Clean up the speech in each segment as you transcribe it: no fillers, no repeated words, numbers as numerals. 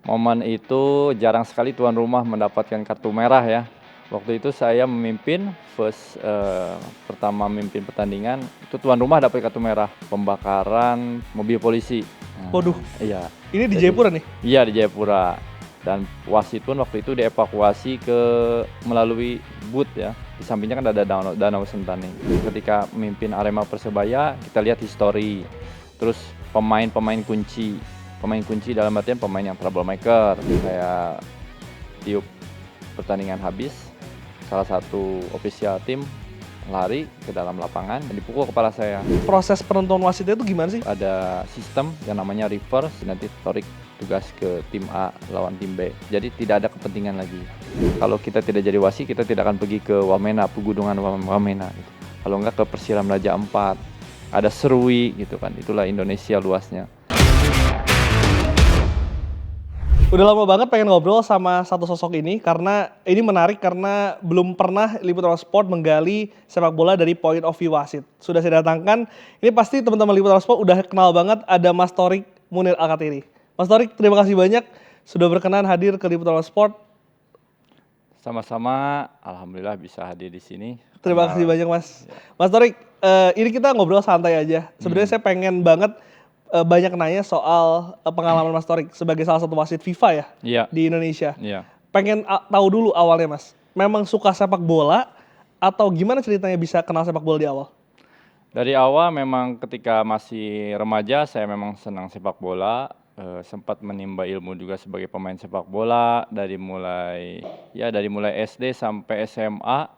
Momen itu jarang sekali tuan rumah mendapatkan kartu merah ya. Waktu itu saya memimpin pertama memimpin pertandingan, itu tuan rumah dapat kartu merah, pembakaran mobil polisi. Waduh, Iya. ini di Jadi Jayapura nih? iya di Jayapura. Dan wasit pun waktu itu dievakuasi melalui booth ya. Di sampingnya kan ada Danau Sentani. Ketika memimpin Arema Persebaya, kita lihat histori. Terus pemain-pemain kunci. Pemain kunci dalam artian pemain yang troublemaker. Kayak tiup pertandingan habis, salah satu official tim lari ke dalam lapangan dan dipukul kepala saya. Proses penentuan wasitnya itu gimana sih? Ada sistem yang namanya reverse, nanti tarik tugas ke tim A lawan tim B. Jadi tidak ada kepentingan lagi. Kalau kita tidak jadi wasit, kita tidak akan pergi ke Wamena, pegunungan Wamena gitu. Kalau enggak ke Persiram Raja Ampat, ada Serui gitu kan. Itulah Indonesia luasnya. Udah lama banget pengen ngobrol sama satu sosok ini karena ini menarik karena belum pernah Liputan Sport menggali sepak bola dari point of view wasit. Sudah saya datangkan, ini pasti teman-teman Liputan Sport udah kenal banget, ada Mas Thorik Munir Alkatiri. Mas Thorik, terima kasih banyak sudah berkenan hadir ke Liputan Sport. Sama-sama, alhamdulillah bisa hadir di sini. Terima kasih banyak Mas. Mas Thorik, ini kita ngobrol santai aja. Sebenarnya saya pengen banget banyak nanya soal pengalaman Mas Thorik sebagai salah satu wasit FIFA ya di Indonesia. Iya. Pengen tahu dulu awalnya Mas, memang suka sepak bola atau gimana ceritanya bisa kenal sepak bola di awal? Dari awal memang ketika masih remaja saya memang senang sepak bola, sempat menimba ilmu juga sebagai pemain sepak bola dari mulai SD sampai SMA.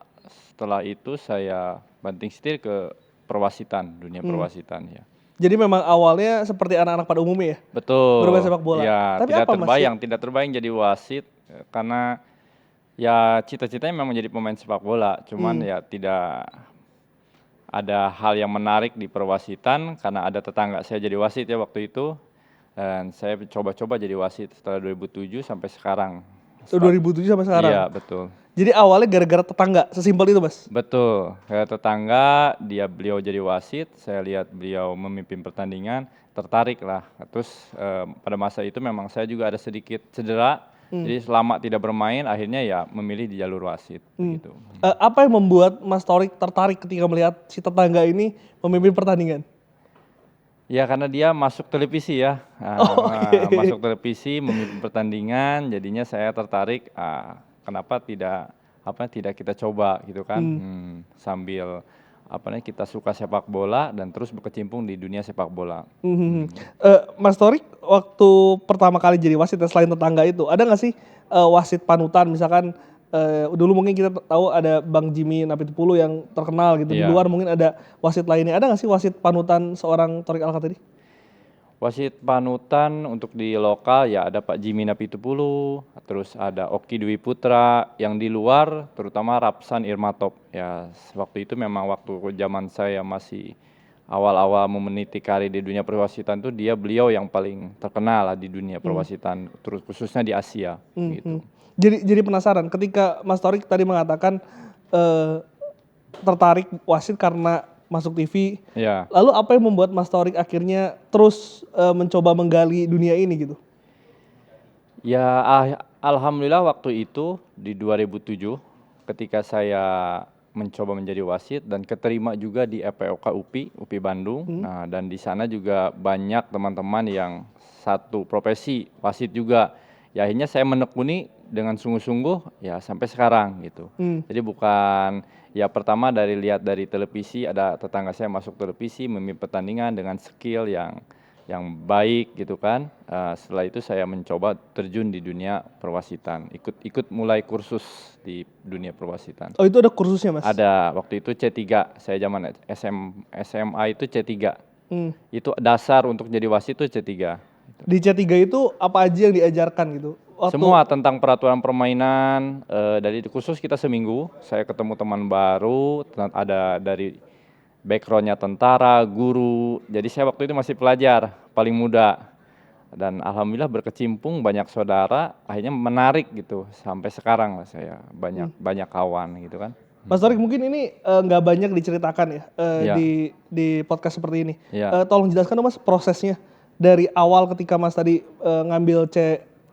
Setelah itu saya banting setir ke perwasitan, dunia perwasitan ya. Jadi memang awalnya seperti anak-anak pada umumnya ya? Betul. Bermain sepak bola. Ya, Tapi tidak terbayang jadi wasit karena ya cita-citanya memang jadi pemain sepak bola, cuman ya tidak ada hal yang menarik di perwasitan karena ada tetangga saya jadi wasit ya waktu itu, dan saya coba-coba jadi wasit setelah 2007 sampai sekarang. 2007 sampai sekarang? Iya, betul. Jadi awalnya gara-gara tetangga, sesimpel itu Mas? Betul, kayak tetangga, beliau jadi wasit, saya lihat beliau memimpin pertandingan, tertarik lah. Terus pada masa itu memang saya juga ada sedikit cedera, jadi selama tidak bermain akhirnya ya memilih di jalur wasit. Gitu. Apa yang membuat Mas Thorik tertarik ketika melihat si tetangga ini memimpin pertandingan? Ya karena dia masuk televisi ya, masuk televisi memimpin pertandingan, jadinya saya tertarik. Kenapa tidak kita coba gitu kan, sambil kita suka sepak bola dan terus berkecimpung di dunia sepak bola. Mas Thorik waktu pertama kali jadi wasit selain tetangga itu, ada nggak sih wasit panutan misalkan? Dulu mungkin kita tahu ada Bang Jimmy Napitupulu yang terkenal gitu. Di luar mungkin ada wasit lainnya. Ada nggak sih wasit panutan seorang Thorik Alkatiri? Wasit panutan untuk di lokal ya ada Pak Jimmy Napitupulu, terus ada Oki Dwi Putra, yang di luar terutama Rapsan Irmatop. Ya waktu itu memang waktu zaman saya masih awal-awal meniti karir di dunia perwasitan tuh beliau yang paling terkenal lah di dunia perwasitan, terus khususnya di Asia gitu. Jadi penasaran ketika Mas Thorik tadi mengatakan tertarik wasit karena masuk TV. Ya. Lalu apa yang membuat Mas Thorik akhirnya terus mencoba menggali dunia ini gitu? Ya alhamdulillah waktu itu di 2007 ketika saya mencoba menjadi wasit dan keterima juga di EPOK UPI Bandung. Nah, dan di sana juga banyak teman-teman yang satu profesi wasit juga. Ya akhirnya saya menekuni dengan sungguh-sungguh ya sampai sekarang gitu. Jadi bukan ya pertama lihat dari televisi, ada tetangga saya masuk televisi memimpin pertandingan dengan skill yang baik gitu kan. Setelah itu saya mencoba terjun di dunia perwasitan, ikut mulai kursus di dunia perwasitan. Oh itu ada kursusnya Mas? Ada, waktu itu C3, saya zaman SMA itu C3. Itu dasar untuk jadi wasit itu C3. Di C3 itu apa aja yang diajarkan gitu? Semua tentang peraturan permainan, dari khusus kita seminggu, saya ketemu teman baru, ada dari backgroundnya tentara, guru, jadi saya waktu itu masih pelajar, paling muda. Dan alhamdulillah berkecimpung banyak saudara, akhirnya menarik gitu, sampai sekarang lah saya banyak kawan gitu kan. Mas Thorik mungkin ini nggak banyak diceritakan ya di podcast seperti ini. Tolong jelaskan dong Mas prosesnya dari awal ketika Mas tadi ngambil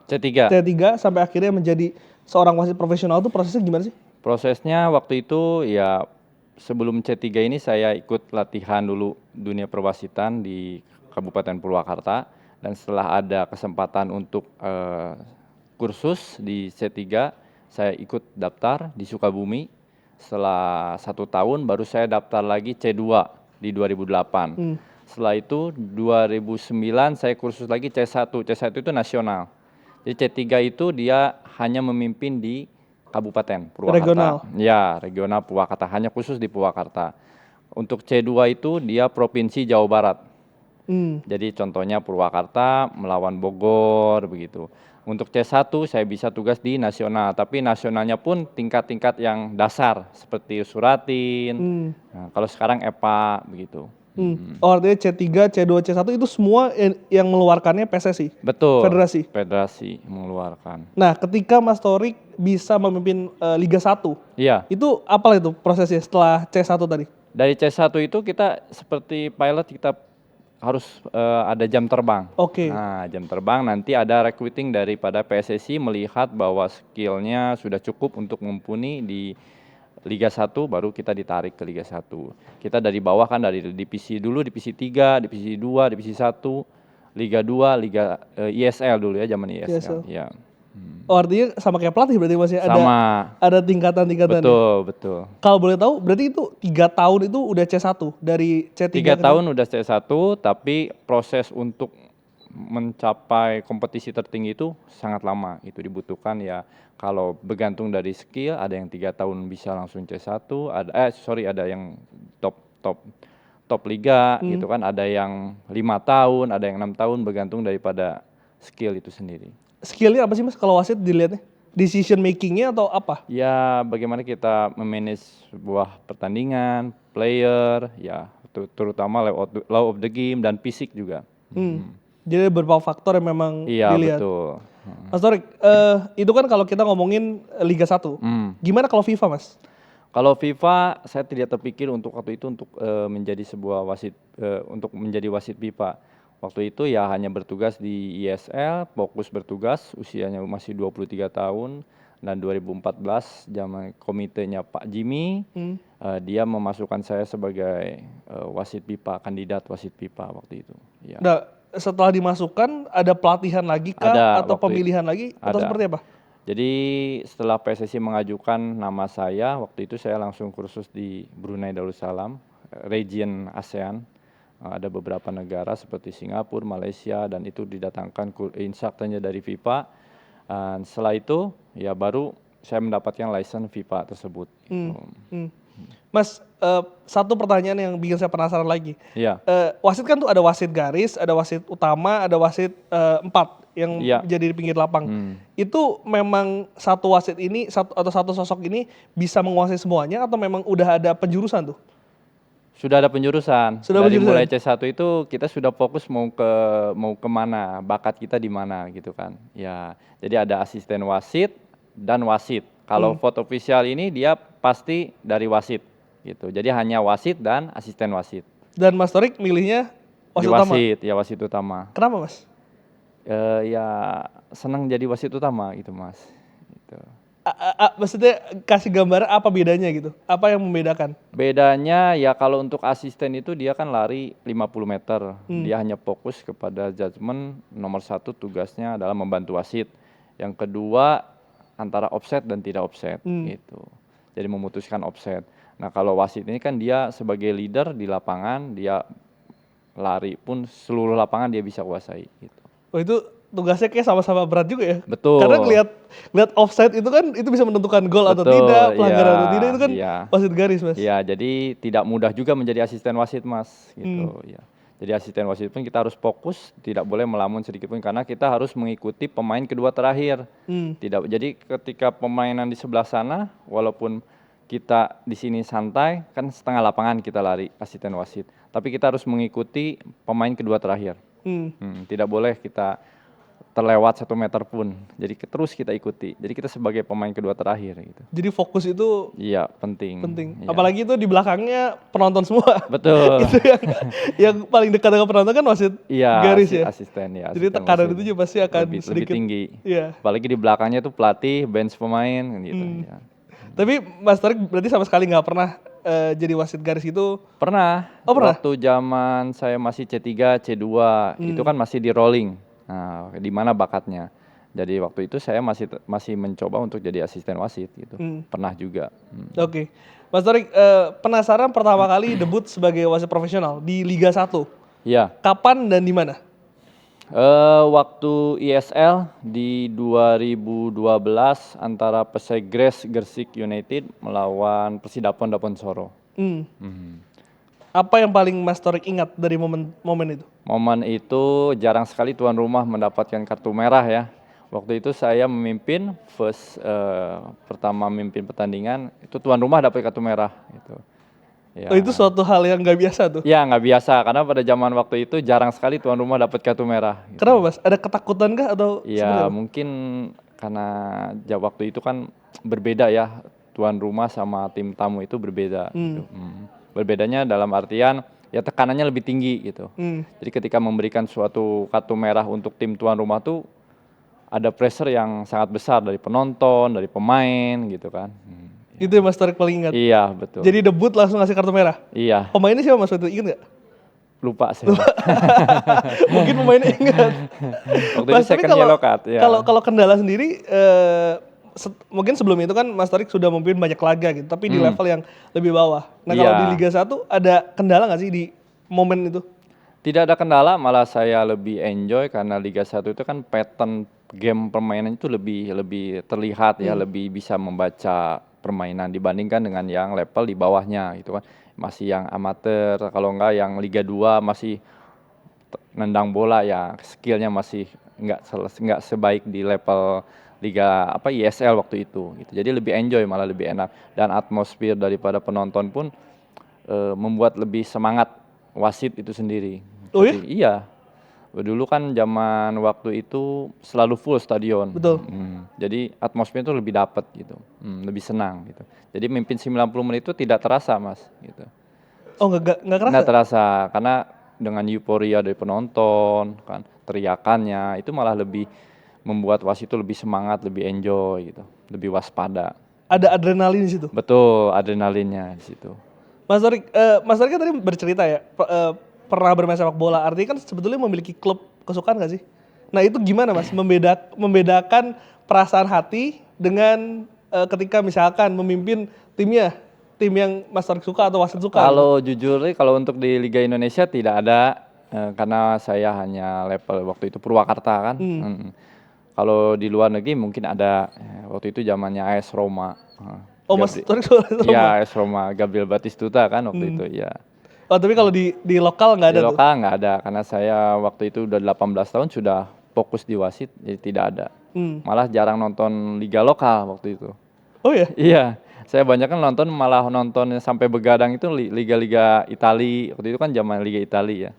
C3. C3 sampai akhirnya menjadi seorang wasit profesional tuh prosesnya gimana sih? Prosesnya waktu itu ya sebelum C3 ini saya ikut latihan dulu dunia perwasitan di Kabupaten Purwakarta, dan setelah ada kesempatan untuk kursus di C3, saya ikut daftar di Sukabumi. Setelah 1 tahun baru saya daftar lagi C2 di 2008. Setelah itu 2009 saya kursus lagi C1. C1 itu nasional. Jadi C3 itu dia hanya memimpin di Kabupaten Purwakarta. Regional. Ya, regional Purwakarta, hanya khusus di Purwakarta. Untuk C2 itu dia Provinsi Jawa Barat. Jadi contohnya Purwakarta melawan Bogor begitu. Untuk C1 saya bisa tugas di nasional, tapi nasionalnya pun tingkat-tingkat yang dasar seperti Suratin. Nah, kalau sekarang EPA begitu. Oh, artinya C3, C2, C1 itu semua yang mengeluarkannya PSSI? Betul. Federasi? Federasi mengeluarkan. Nah, ketika Mas Torik bisa memimpin Liga 1, Iya. itu apa itu prosesnya setelah C1 tadi? Dari C1 itu kita seperti pilot, kita harus ada jam terbang. Oke. Nah, jam terbang nanti ada recruiting daripada PSSI melihat bahwa skillnya sudah cukup untuk mumpuni di Liga 1, baru kita ditarik ke Liga 1. Kita dari bawah kan, dari divisi dulu, divisi 3, divisi 2, divisi 1, Liga 2, Liga ISL dulu ya, zaman ISL. Ya. Oh, artinya sama kayak pelatih berarti Mas ya? Sama. Ada tingkatan-tingkatan. Betul. Kalau boleh tahu, berarti itu 3 tahun itu udah C1 dari C3 3 tahun udah C1, tapi proses untuk mencapai kompetisi tertinggi itu sangat lama. Itu dibutuhkan ya, kalau bergantung dari skill, ada yang 3 tahun bisa langsung C1, ada yang top liga gitu kan, ada yang 5 tahun, ada yang 6 tahun, bergantung daripada skill itu sendiri. Skillnya apa sih Mas kalau wasit dilihatnya? Decision makingnya atau apa? Ya, bagaimana kita memanage sebuah pertandingan, player, ya terutama law of the game dan fisik juga. Jadi beberapa faktor yang memang Iya, dilihat. betul. Mas Torik, itu kan kalau kita ngomongin Liga 1. Gimana kalau FIFA Mas? Kalau FIFA, saya tidak terpikir untuk waktu itu untuk menjadi sebuah wasit, untuk menjadi wasit FIFA. Waktu itu ya hanya bertugas di ISL, fokus bertugas, usianya masih 23 tahun. Dan 2014 zaman komitenya Pak Jimmy, dia memasukkan saya sebagai wasit FIFA, kandidat wasit FIFA waktu itu. Ya. Nah, setelah dimasukkan ada pelatihan lagi kah Ada, atau pemilihan lagi atau seperti apa? Jadi setelah PSSI mengajukan nama saya, waktu itu saya langsung kursus di Brunei Darussalam, region ASEAN. Ada beberapa negara seperti Singapura, Malaysia, dan itu didatangkan instrukturnya dari FIFA. Dan setelah itu ya baru saya mendapatkan license FIFA tersebut. Mas, satu pertanyaan yang bikin saya penasaran lagi. Iya. Wasit kan tuh ada wasit garis, ada wasit utama, ada wasit 4 yang jadi di pinggir lapang. Itu memang satu wasit ini atau satu sosok ini bisa menguasai semuanya atau memang udah ada penjurusan tuh? Sudah ada penjurusan. Sudah Dari penjurusan? mulai C1 itu kita sudah fokus mau ke mana, bakat kita di mana gitu kan. Ya, jadi ada asisten wasit dan wasit. Kalau vote official ini dia pasti dari wasit gitu. Jadi hanya wasit dan asisten wasit. Dan Mas Torik milihnya wasit Di utama? ya wasit utama. Kenapa Mas? Ya senang jadi wasit utama gitu Mas. Gitu. Maksudnya kasih gambaran apa bedanya gitu? Apa yang membedakan? Bedanya ya kalau untuk asisten itu dia kan lari 50 meter. Dia hanya fokus kepada judgement. Nomor 1 tugasnya adalah membantu wasit. Yang kedua antara offset dan tidak offset gitu. Jadi memutuskan offset. Nah, kalau wasit ini kan dia sebagai leader di lapangan, dia lari pun seluruh lapangan dia bisa kuasai gitu. Oh, itu tugasnya kayak sama-sama berat juga ya? Betul. Karena lihat offside itu kan itu bisa menentukan gol atau tidak, pelanggaran atau tidak, itu kan wasit garis Mas. Iya, jadi tidak mudah juga menjadi asisten wasit Mas gitu ya. Jadi asisten wasit pun kita harus fokus, tidak boleh melamun sedikit pun karena kita harus mengikuti pemain kedua terakhir. Jadi ketika pemainan di sebelah sana, walaupun kita di sini santai, kan setengah lapangan kita lari asisten wasit. Tapi kita harus mengikuti pemain kedua terakhir. Tidak boleh kita terlewat 1 meter pun. Jadi terus kita ikuti. Jadi kita sebagai pemain kedua terakhir gitu. Jadi fokus itu Iya, penting. penting. Iya. Apalagi itu di belakangnya penonton semua. Betul. Itu yang paling dekat dengan penonton kan wasit Iya, garis ya. asisten ya. Jadi asisten tekanan wasit. itu juga pasti akan lebih sedikit tinggi. Iya. Apalagi di belakangnya tuh pelatih, bench pemain gitu. Ya. Tapi Mas Torik berarti sama sekali nggak pernah jadi wasit garis itu. Pernah. Oh, pernah? Waktu zaman saya masih C3, C2, itu kan masih di rolling. Nah, di mana bakatnya. Jadi waktu itu saya masih mencoba untuk jadi asisten wasit gitu. Pernah juga. Oke. Mas Torik, penasaran pertama kali debut sebagai wasit profesional di Liga 1. Iya. Kapan dan di mana? Waktu ISL di 2012 antara Persegres Gresik United melawan Persidapon Daponsoro. Apa yang paling Mas Torik ingat dari momen itu? Momen itu jarang sekali tuan rumah mendapatkan kartu merah ya. Waktu itu saya memimpin pertama memimpin pertandingan itu tuan rumah dapat kartu merah gitu. Ya. Oh, itu suatu hal yang nggak biasa tuh. Ya nggak biasa karena pada zaman waktu itu jarang sekali tuan rumah dapat kartu merah. Gitu. Kenapa Mas? Ada ketakutan kah atau? Ya mungkin karena waktu itu kan berbeda ya, tuan rumah sama tim tamu itu berbeda. Gitu. Berbedanya dalam artian ya tekanannya lebih tinggi gitu. Jadi ketika memberikan suatu kartu merah untuk tim tuan rumah tuh ada pressure yang sangat besar dari penonton, dari pemain gitu kan. Itu yang Mas Torik paling ingat? Iya betul. Jadi debut langsung ngasih kartu merah? Iya. Pemainnya siapa Mas waktu itu, ingat nggak? Lupa saya. Mungkin pemainnya ingat. Waktu itu second yellow card. Ya. Kalau kendala sendiri, mungkin sebelum itu kan Mas Torik sudah memimpin banyak laga gitu, tapi di level yang lebih bawah. Nah kalau di Liga 1 ada kendala nggak sih di momen itu? Tidak ada kendala, malah saya lebih enjoy karena Liga 1 itu kan pattern game permainan itu lebih terlihat ya, lebih bisa membaca permainan dibandingkan dengan yang level di bawahnya gitu kan. Masih yang amatir, kalau enggak yang Liga 2 masih nendang bola ya, skillnya masih enggak sebaik di level Liga ISL waktu itu gitu. Jadi lebih enjoy, malah lebih enak, dan atmosfer daripada penonton pun membuat lebih semangat wasit itu sendiri. Oh ya? Iya. Dulu kan zaman waktu itu selalu full stadion. Betul. Jadi atmosfer itu lebih dapat gitu. Lebih senang gitu. Jadi mimpin 90 menit itu tidak terasa, Mas, gitu. Oh, enggak kerasa? Nggak terasa karena dengan euforia dari penonton kan, teriakannya itu malah lebih membuat wasit itu lebih semangat, lebih enjoy gitu, lebih waspada. Ada adrenalin di situ. Betul, adrenalinnya di situ. Mas Torik kan tadi bercerita ya, pernah bermain sepak bola, artinya kan sebetulnya memiliki klub kesukaan gak sih? Nah itu gimana Mas, membedakan perasaan hati dengan ketika misalkan memimpin timnya, tim yang Mas Torik suka atau wasit suka? Kalau jujur nih, kalau untuk di Liga Indonesia tidak ada, karena saya hanya level waktu itu Purwakarta kan. Kalau di luar negeri mungkin ada, waktu itu zamannya AS Roma. Oh Mas Torik suka Roma? Iya, AS Roma, Gabriel Batistuta kan waktu itu, ya. Oh tapi kalau di lokal nggak ada Di tuh? lokal nggak ada, karena saya waktu itu udah 18 tahun sudah fokus di wasit, jadi tidak ada. Malah jarang nonton liga lokal waktu itu. Oh ya? Iya, saya banyak kan malah nonton sampai begadang itu liga-liga Italia. Waktu itu kan zaman Liga Italia ya.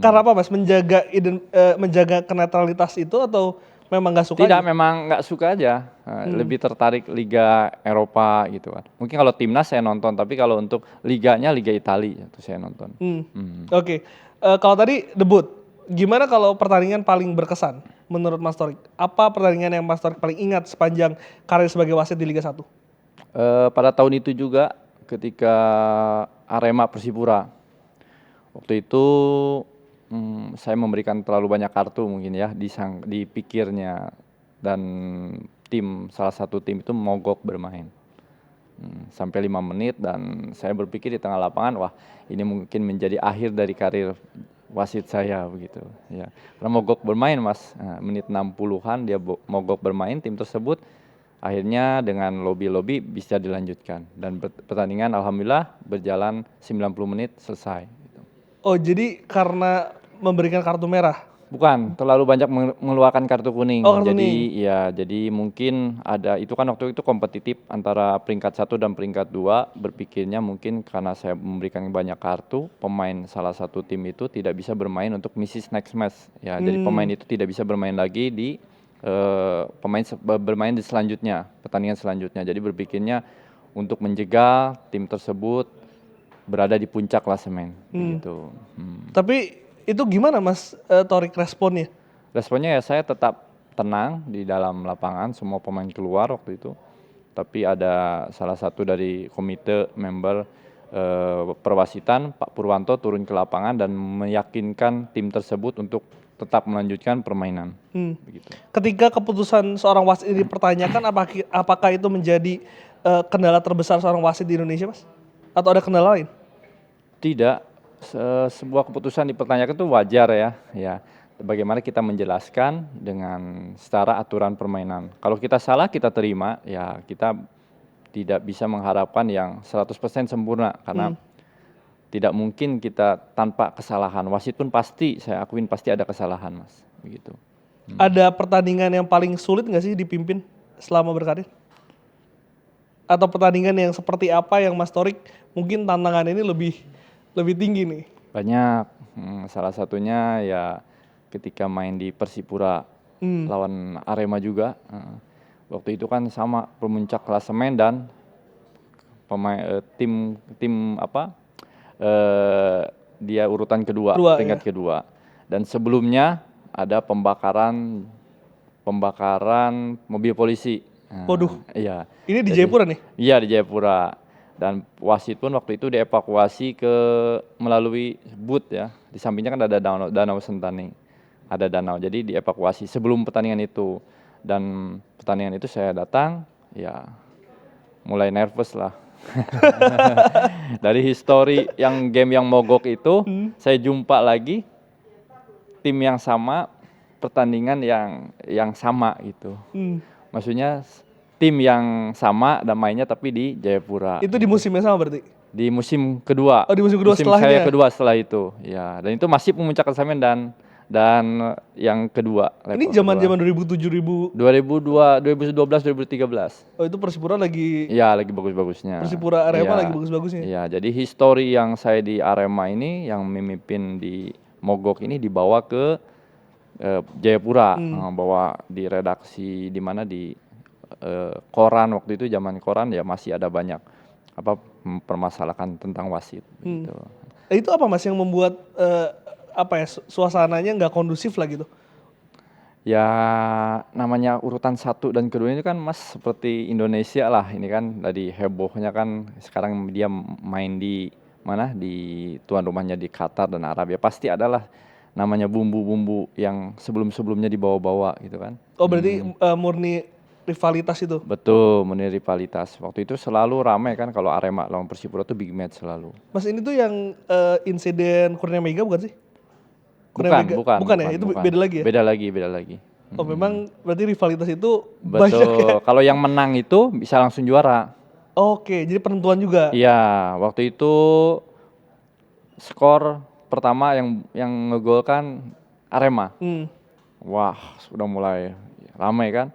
Karena apa Mas? Menjaga kenetralitas itu atau memang nggak suka? Tidak, memang nggak suka aja. Lebih tertarik Liga Eropa gitu kan. Mungkin kalau timnas saya nonton, tapi kalau untuk liganya Liga Italia itu saya nonton. Oke. Kalau tadi debut, gimana kalau pertandingan paling berkesan menurut Mas Torik? Apa pertandingan yang Mas Torik paling ingat sepanjang karir sebagai wasit di Liga 1? Pada tahun itu juga ketika Arema Persipura. Waktu itu saya memberikan terlalu banyak kartu mungkin ya dipikirnya, dan salah satu tim itu mogok bermain sampai 5 menit, dan saya berpikir di tengah lapangan, wah ini mungkin menjadi akhir dari karir wasit saya begitu ya, karena mogok bermain Mas. Menit 60-an dia mogok bermain tim tersebut, akhirnya dengan lobby bisa dilanjutkan, dan pertandingan alhamdulillah berjalan 90 menit selesai gitu. Oh jadi karena memberikan kartu merah? Bukan, terlalu banyak mengeluarkan kartu kuning. Oh, kartu Jadi kuning. ya, jadi mungkin ada itu kan waktu itu kompetitif antara peringkat 1 dan peringkat 2. Berpikirnya mungkin karena saya memberikan banyak kartu, pemain salah satu tim itu tidak bisa bermain untuk misi next match. Ya, jadi pemain itu tidak bisa bermain lagi di bermain di selanjutnya, pertandingan selanjutnya. Jadi berpikirnya untuk menjegal tim tersebut berada di puncak klasemen begitu. Tapi itu gimana Mas Torik responnya? Responnya ya saya tetap tenang di dalam lapangan, semua pemain keluar waktu itu. Tapi ada salah satu dari komite member perwasitan, Pak Purwanto turun ke lapangan dan meyakinkan tim tersebut untuk tetap melanjutkan permainan. Begitu. Ketika keputusan seorang wasit ini dipertanyakan, apakah itu menjadi kendala terbesar seorang wasit di Indonesia, Mas? Atau ada kendala lain? Tidak, sebuah keputusan dipertanyakan itu wajar ya. Ya, bagaimana kita menjelaskan dengan secara aturan permainan. Kalau kita salah kita terima, ya kita tidak bisa mengharapkan yang 100% sempurna karena tidak mungkin kita tanpa kesalahan. Wasit pun pasti, saya akuin pasti ada kesalahan, Mas. Begitu. Ada pertandingan yang paling sulit nggak sih dipimpin selama berkarir? Atau pertandingan yang seperti apa yang Mas Torik mungkin tantangan ini lebih tinggi nih? Banyak, salah satunya ya ketika main di Persipura lawan Arema juga. Waktu itu kan sama pemuncak klasemen dan tim apa? Dia urutan kedua, peringkat kedua. Dan sebelumnya ada pembakaran mobil polisi. Waduh. Iya. Ini di Jayapura nih? Iya, di Jayapura. Dan wasit pun waktu itu dievakuasi melalui booth ya. Di sampingnya kan ada danau Sentani. Ada danau. Jadi dievakuasi sebelum pertandingan itu. Dan pertandingan itu saya datang, ya mulai nervous lah. Dari histori game yang mogok itu, saya jumpa lagi tim yang sama, pertandingan yang sama gitu. Maksudnya tim yang sama dan mainnya tapi di Jayapura. Itu di musim yang sama berarti? Di musim kedua. Oh, di musim kedua setelahnya? Saya kedua setelah itu. Ya, dan itu masih pemuncak klasemen dan yang kedua. Ini zaman-zaman 2007 2012 2013. Oh, itu Persipura lagi? Iya, lagi bagus-bagusnya. Persipura Arema lagi bagus-bagusnya? Iya, jadi histori yang saya di Arema ini yang memimpin di mogok ini dibawa ke Jayapura, bawa di redaksi di mana di koran waktu itu, zaman koran ya masih ada banyak permasalahan tentang wasit. Gitu. Itu apa Mas yang membuat suasananya nggak kondusif lah gitu? Ya namanya urutan 1 dan kedua ini kan Mas seperti Indonesia lah, ini kan tadi hebohnya kan sekarang dia main di mana, di tuan rumahnya di Qatar dan Arab, ya pasti adalah namanya bumbu-bumbu yang sebelum-sebelumnya dibawa-bawa gitu kan. Oh, berarti murni rivalitas itu? Betul, murni rivalitas. Waktu itu selalu ramai kan kalau Arema lawan Persipura tuh big match selalu. Mas, ini tuh yang insiden Kurnia Mega bukan sih? Bukan ya? Itu bukan. beda lagi ya? Beda lagi. Oh, memang berarti rivalitas itu Betul. banyak ya? Kalau yang menang itu bisa langsung juara. Oke, jadi penentuan juga? Iya, waktu itu skor pertama yang ngegolkan Arema. Wah, sudah mulai ramai kan.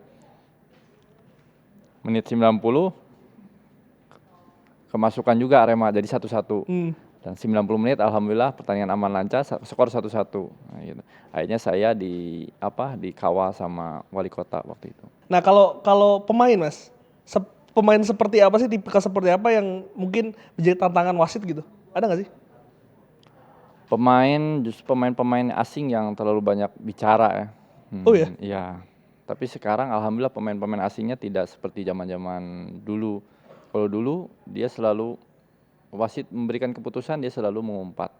Menit 90 kemasukan juga Arema jadi 1-1. Dan 90 menit alhamdulillah pertandingan aman lancar, skor 1-1. Nah, gitu. Akhirnya saya dikawal sama wali kota waktu itu. Nah, kalau pemain Mas, pemain seperti apa sih, tipikal seperti apa yang mungkin menjadi tantangan wasit gitu? Ada nggak sih? Justru pemain asing yang terlalu banyak bicara ya. Oh ya? Iya. Tapi sekarang alhamdulillah pemain asingnya tidak seperti zaman-zaman dulu. Kalau dulu dia selalu wasit memberikan keputusan, dia selalu mengumpat.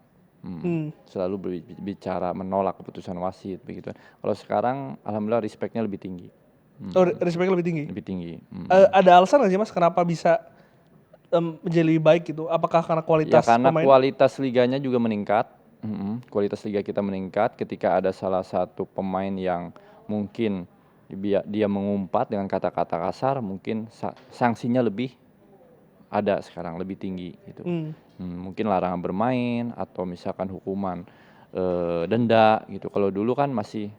Selalu berbicara menolak keputusan wasit begitu. Kalau sekarang alhamdulillah respect-nya lebih tinggi. Oh, respect-nya lebih tinggi? Lebih tinggi. Ada alasan nggak sih Mas kenapa bisa menjadi lebih baik gitu? Apakah karena kualitas ya, karena pemain? kualitas liganya juga meningkat. Kualitas liga kita meningkat ketika ada salah satu pemain yang mungkin dia mengumpat dengan kata-kata kasar, mungkin sanksinya lebih ada sekarang, lebih tinggi gitu. Mungkin larangan bermain atau misalkan hukuman denda gitu. Kalau dulu kan masih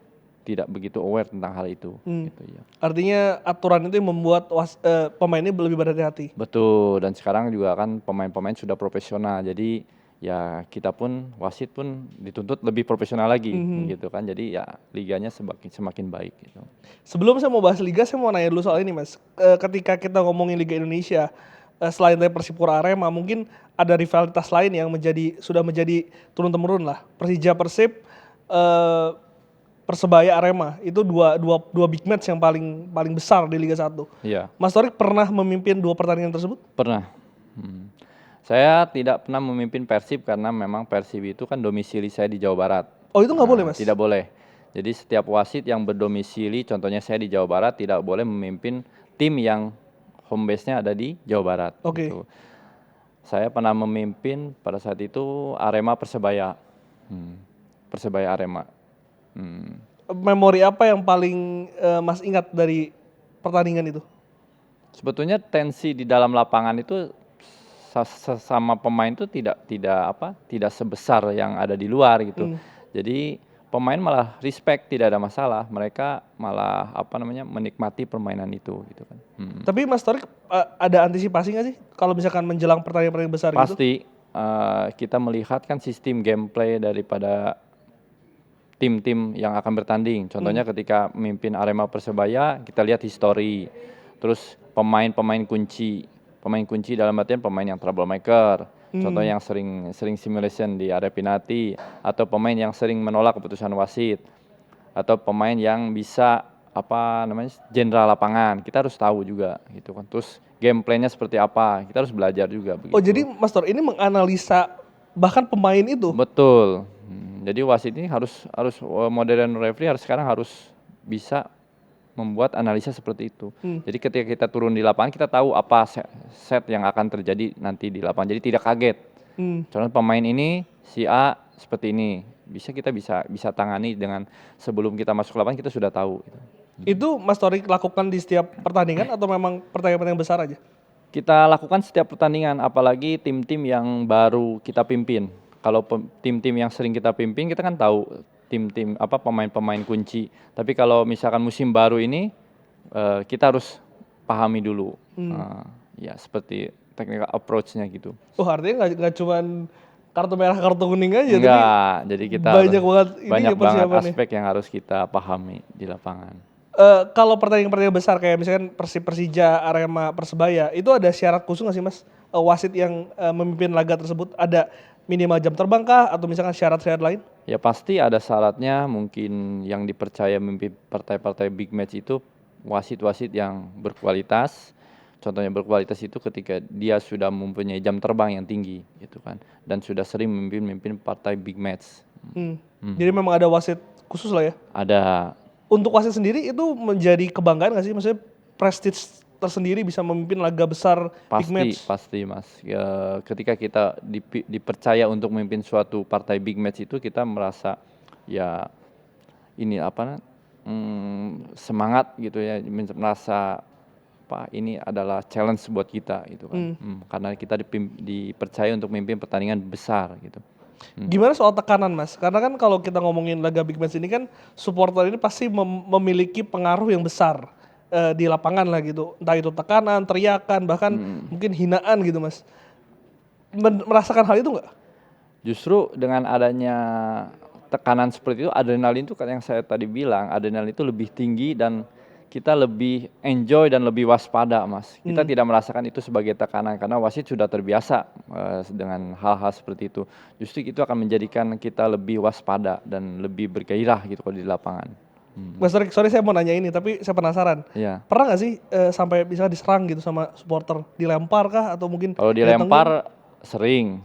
tidak begitu aware tentang hal itu gitu ya. Artinya aturan itu yang membuat pemainnya lebih berhati-hati. Betul, dan sekarang juga kan pemain-pemain sudah profesional. Jadi ya kita pun wasit pun dituntut lebih profesional lagi gitu kan. Jadi ya liganya semakin baik gitu. Sebelum saya mau bahas liga, saya mau nanya dulu soal ini Mas. Ketika kita ngomongin Liga Indonesia, selain dari Persipura Arema, mungkin ada rivalitas lain yang sudah menjadi turun-temurun lah. Persija Persib, eh, Persebaya Arema, itu dua big match yang paling besar di Liga 1. Iya, Mas Torik pernah memimpin 2 pertandingan tersebut? pernah. Saya tidak pernah memimpin Persib karena memang Persib itu kan domisili saya di Jawa Barat. Oh itu nggak boleh Mas? Tidak boleh. Jadi setiap wasit yang berdomisili, contohnya saya di Jawa Barat, tidak boleh memimpin tim yang home base-nya ada di Jawa Barat. Oke. Gitu. Saya pernah memimpin pada saat itu Arema Persebaya. Persebaya Arema. Memori apa yang paling Mas ingat dari pertandingan itu? Sebetulnya tensi di dalam lapangan itu sesama pemain itu tidak sebesar yang ada di luar gitu. Jadi pemain malah respect, tidak ada masalah. Mereka malah menikmati permainan itu gitu kan. Tapi Mas Torik ada antisipasi nggak sih kalau misalkan menjelang pertandingan besar gitu? Pasti kita melihat kan sistem gameplay daripada tim-tim yang akan bertanding. Contohnya ketika memimpin Arema Persebaya, kita lihat histori. Terus pemain-pemain kunci dalam artian pemain yang troublemaker. Contoh yang sering simulation di area penalti, atau pemain yang sering menolak keputusan wasit, atau pemain yang bisa jenderal lapangan. Kita harus tahu juga gitu kan. Terus gameplaynya seperti apa, kita harus belajar juga begitu. Oh jadi Mas Tor ini menganalisa bahkan pemain itu? Betul. Jadi wasit ini harus modern referee sekarang harus bisa membuat analisa seperti itu. Jadi ketika kita turun di lapangan, kita tahu apa set yang akan terjadi nanti di lapangan. Jadi tidak kaget. Contoh pemain ini si A seperti ini, kita bisa tangani dengan sebelum kita masuk lapangan kita sudah tahu. Itu Mas Torik lakukan di setiap pertandingan atau memang pertandingan besar aja? Kita lakukan setiap pertandingan, apalagi tim-tim yang baru kita pimpin. Kalau tim-tim yang sering kita pimpin, kita kan tahu tim-tim pemain-pemain kunci. Tapi kalau misalkan musim baru ini, kita harus pahami dulu. Ya seperti technical approach-nya gitu. Oh artinya nggak cuman kartu merah kartu kuning aja? Enggak, jadi kita banyak banget aspek yang harus kita pahami di lapangan. Kalau pertandingan besar kayak misalkan Persija, Arema, Persebaya, itu ada syarat khusus nggak sih Mas? Wasit yang memimpin laga tersebut ada minimal jam terbang kah atau misalkan syarat-syarat lain? Ya pasti ada syaratnya, mungkin yang dipercaya memimpin partai-partai big match itu wasit-wasit yang berkualitas. Contohnya berkualitas itu ketika dia sudah mempunyai jam terbang yang tinggi gitu kan, dan sudah sering memimpin partai big match. Jadi memang ada wasit khusus lah ya? Ada. Untuk wasit sendiri itu menjadi kebanggaan nggak sih? Maksudnya prestige tersendiri bisa memimpin laga besar big match? Pasti Mas. Ya, ketika kita dipercaya untuk memimpin suatu partai big match itu kita merasa ya ini semangat gitu ya, merasa ini adalah challenge buat kita gitu kan. Karena kita dipercaya untuk memimpin pertandingan besar gitu. Gimana soal tekanan Mas? Karena kan kalau kita ngomongin laga big match ini kan supporter ini pasti memiliki pengaruh yang besar di lapangan lah gitu. Entah itu tekanan, teriakan, bahkan mungkin hinaan gitu Mas. Merasakan hal itu nggak? Justru dengan adanya tekanan seperti itu, adrenalin itu kan yang saya tadi bilang, adrenalin itu lebih tinggi dan kita lebih enjoy dan lebih waspada Mas. Kita tidak merasakan itu sebagai tekanan karena wasit sudah terbiasa dengan hal-hal seperti itu. Justru itu akan menjadikan kita lebih waspada dan lebih bergairah gitu kalau di lapangan. Mas Torik, sorry saya mau nanya ini tapi saya penasaran. Iya. Pernah nggak sih sampai bisa diserang gitu sama supporter? Dilempar kah atau mungkin Kalau dilempar sering,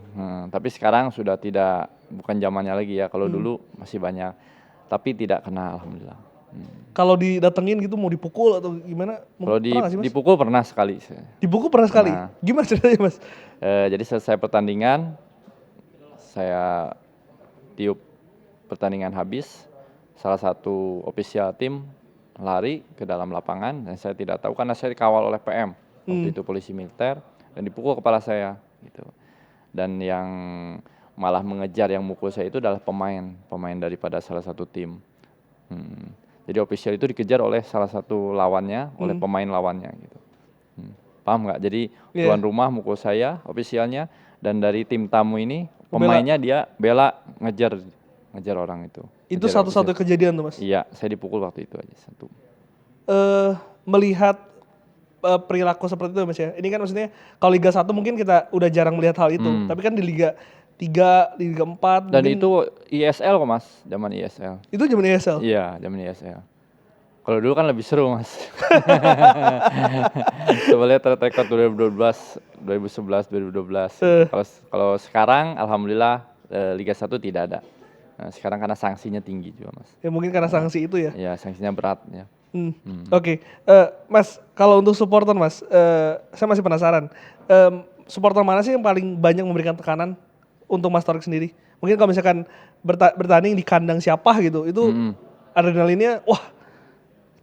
tapi sekarang sudah bukan zamannya lagi ya. Kalau dulu masih banyak, tapi tidak kena alhamdulillah. Kalau didatengin gitu mau dipukul atau gimana? Kalau Pernah nggak sih, Mas? dipukul pernah sekali. Dipukul pernah sekali? Gimana ceritanya Mas? Jadi selesai pertandingan, saya tiup pertandingan habis, salah satu official tim lari ke dalam lapangan dan saya tidak tahu karena saya dikawal oleh PM, waktu itu polisi militer, dan dipukul kepala saya gitu. Dan yang malah mengejar yang mukul saya itu adalah pemain daripada salah satu tim. Jadi official itu dikejar oleh salah satu lawannya, oleh pemain lawannya gitu. Paham nggak? Jadi Iya. tuan rumah mukul saya officialnya, dan dari tim tamu ini Bela. pemainnya dia bela ngejar orang itu. Itu Ngejar satu-satu official. kejadian tuh Mas. Iya, saya dipukul waktu itu aja satu. Melihat perilaku seperti itu Mas ya. Ini kan maksudnya kalau Liga 1 mungkin kita udah jarang melihat hal itu. Tapi kan di Liga 3, Liga 4 Dan mungkin itu ISL kok Mas, zaman ISL. itu zaman ESL. Iya, zaman ISL. Kalau dulu kan lebih seru Mas. Coba lihat track record 2012, 2011, 2012. Kalau sekarang alhamdulillah Liga 1 tidak ada. Nah, sekarang karena sanksinya tinggi juga Mas. Ya mungkin karena sanksi itu ya. Ya, sanksinya berat ya. Oke. Mas, kalau untuk supporter Mas, saya masih penasaran. Supporter mana sih yang paling banyak memberikan tekanan untuk Mas Torik sendiri? Mungkin kalau misalkan bertanding di kandang siapa gitu, itu adrenalinnya wah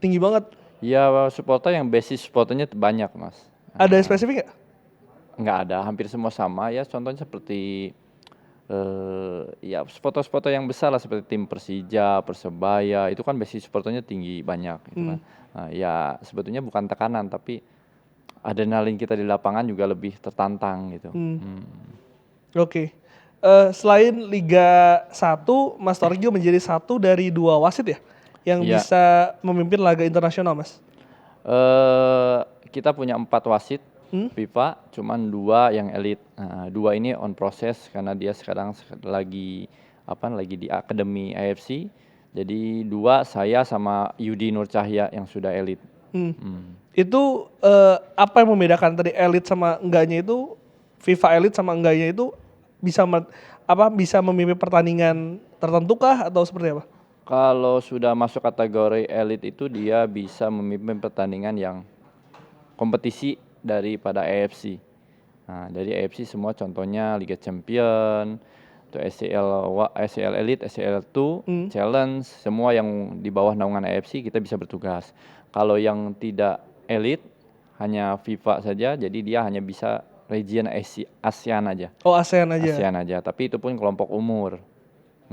tinggi banget. Ya, supporter yang basis supporternya banyak Mas. Ada yang spesifik nggak? Nggak ada, hampir semua sama ya. Contohnya seperti ya supporter-supporter yang besar lah seperti tim Persija, Persebaya, itu kan basis supporternya tinggi banyak gitu kan. Nah, ya sebetulnya bukan tekanan tapi adrenalin kita di lapangan juga lebih tertantang gitu. Oke. Selain Liga 1, Mas Torik juga menjadi satu dari 2 wasit ya yang Iya. bisa memimpin laga internasional Mas. Kita punya 4 wasit FIFA, cuman 2 yang elit. Nah, 2 ini on proses karena dia sekarang lagi di akademi AFC. Jadi 2 saya sama Yudi Nur Cahya yang sudah elit. Itu apa yang membedakan tadi elit sama enggaknya itu, FIFA elit sama enggaknya itu bisa bisa memimpin pertandingan tertentu kah atau seperti apa? Kalau sudah masuk kategori elit itu dia bisa memimpin pertandingan yang kompetisi daripada AFC. Nah, dari AFC semua contohnya Liga Champion, itu ACL Elite, ACL 2, Challenge, semua yang di bawah naungan AFC kita bisa bertugas. Kalau yang tidak elit hanya FIFA saja, jadi dia hanya bisa region ASEAN aja. Oh, ASEAN aja. ASEAN aja, tapi itu pun kelompok umur.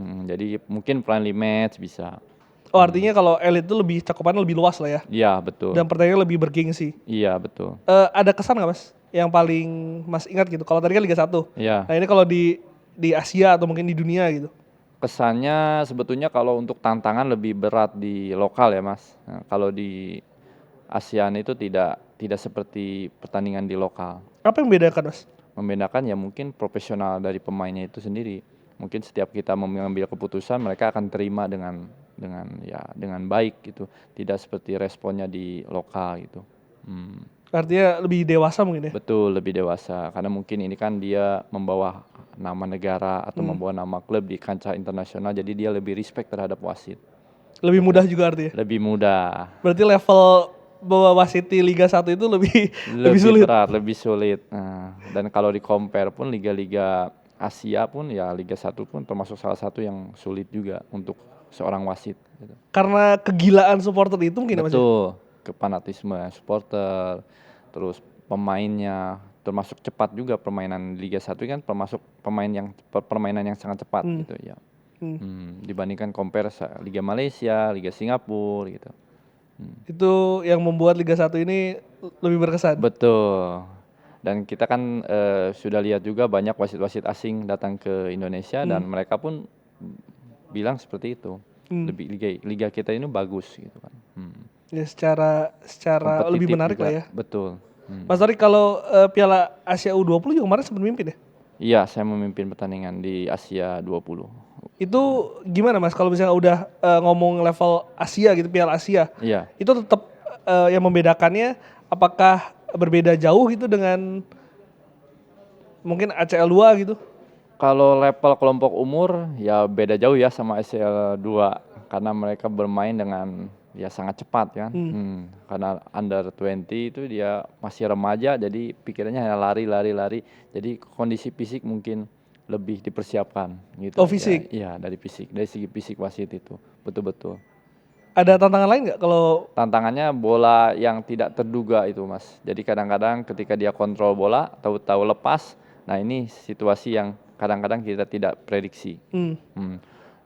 Jadi mungkin friendly match bisa. Oh, artinya kalau elit itu lebih cakupannya lebih luas lah ya. Iya, betul. Dan pertandingan lebih bergengsi. Iya, betul. Ada kesan nggak Mas yang paling Mas ingat gitu? Kalau tadi kan Liga 1. Iya. Nah, ini kalau di Asia atau mungkin di dunia gitu. Kesannya sebetulnya kalau untuk tantangan lebih berat di lokal ya Mas. Nah, kalau di ASEAN itu tidak seperti pertandingan di lokal. Apa yang membedakan Mas? Membedakan ya mungkin profesional dari pemainnya itu sendiri. Mungkin setiap kita mengambil keputusan mereka akan terima dengan baik gitu. Tidak seperti responnya di lokal gitu. Artinya lebih dewasa mungkin ya? Betul, lebih dewasa. Karena mungkin ini kan dia membawa nama negara atau membawa nama klub di kancah internasional, jadi dia lebih respect terhadap wasit. Lebih mudah juga artinya? Lebih mudah. Berarti level bawa wasit di Liga 1 itu lebih sulit? Berat, lebih sulit. Nah, dan kalau di compare pun liga-liga Asia pun ya Liga 1 pun termasuk salah satu yang sulit juga untuk seorang wasit. Gitu. Karena kegilaan supporter itu mungkin ya Mas? Betul, kepanatisme supporter, terus pemainnya, termasuk cepat juga permainan Liga 1 kan termasuk permainan yang sangat cepat gitu ya. Dibandingkan compare Liga Malaysia, Liga Singapura gitu. Itu yang membuat Liga 1 ini lebih berkesan. Betul. Dan kita kan sudah lihat juga banyak wasit-wasit asing datang ke Indonesia dan mereka pun bilang seperti itu. Liga kita ini bagus gitu kan. Ya secara lebih Kompetitif menarik juga. lah ya. Betul. Mas Torik kalau Piala Asia U20 juga kemarin sempat memimpin ya? Iya, saya memimpin pertandingan di Asia 20. Itu gimana Mas kalau misalnya udah ngomong level Asia gitu, Piala Asia? Iya. Itu tetap yang membedakannya apakah berbeda jauh gitu dengan mungkin ACL 2 gitu? Kalau level kelompok umur ya beda jauh ya sama ACL 2 karena mereka bermain dengan ya sangat cepat kan. Karena under 20 itu dia masih remaja jadi pikirannya hanya lari. Jadi kondisi fisik mungkin lebih dipersiapkan gitu. Oh, fisik? Ya, dari segi fisik wasit itu betul-betul. Ada tantangan lain nggak kalau Tantangannya bola yang tidak terduga itu Mas. Jadi kadang-kadang ketika dia kontrol bola tahu-tahu lepas. Nah ini situasi yang kadang-kadang kita tidak prediksi.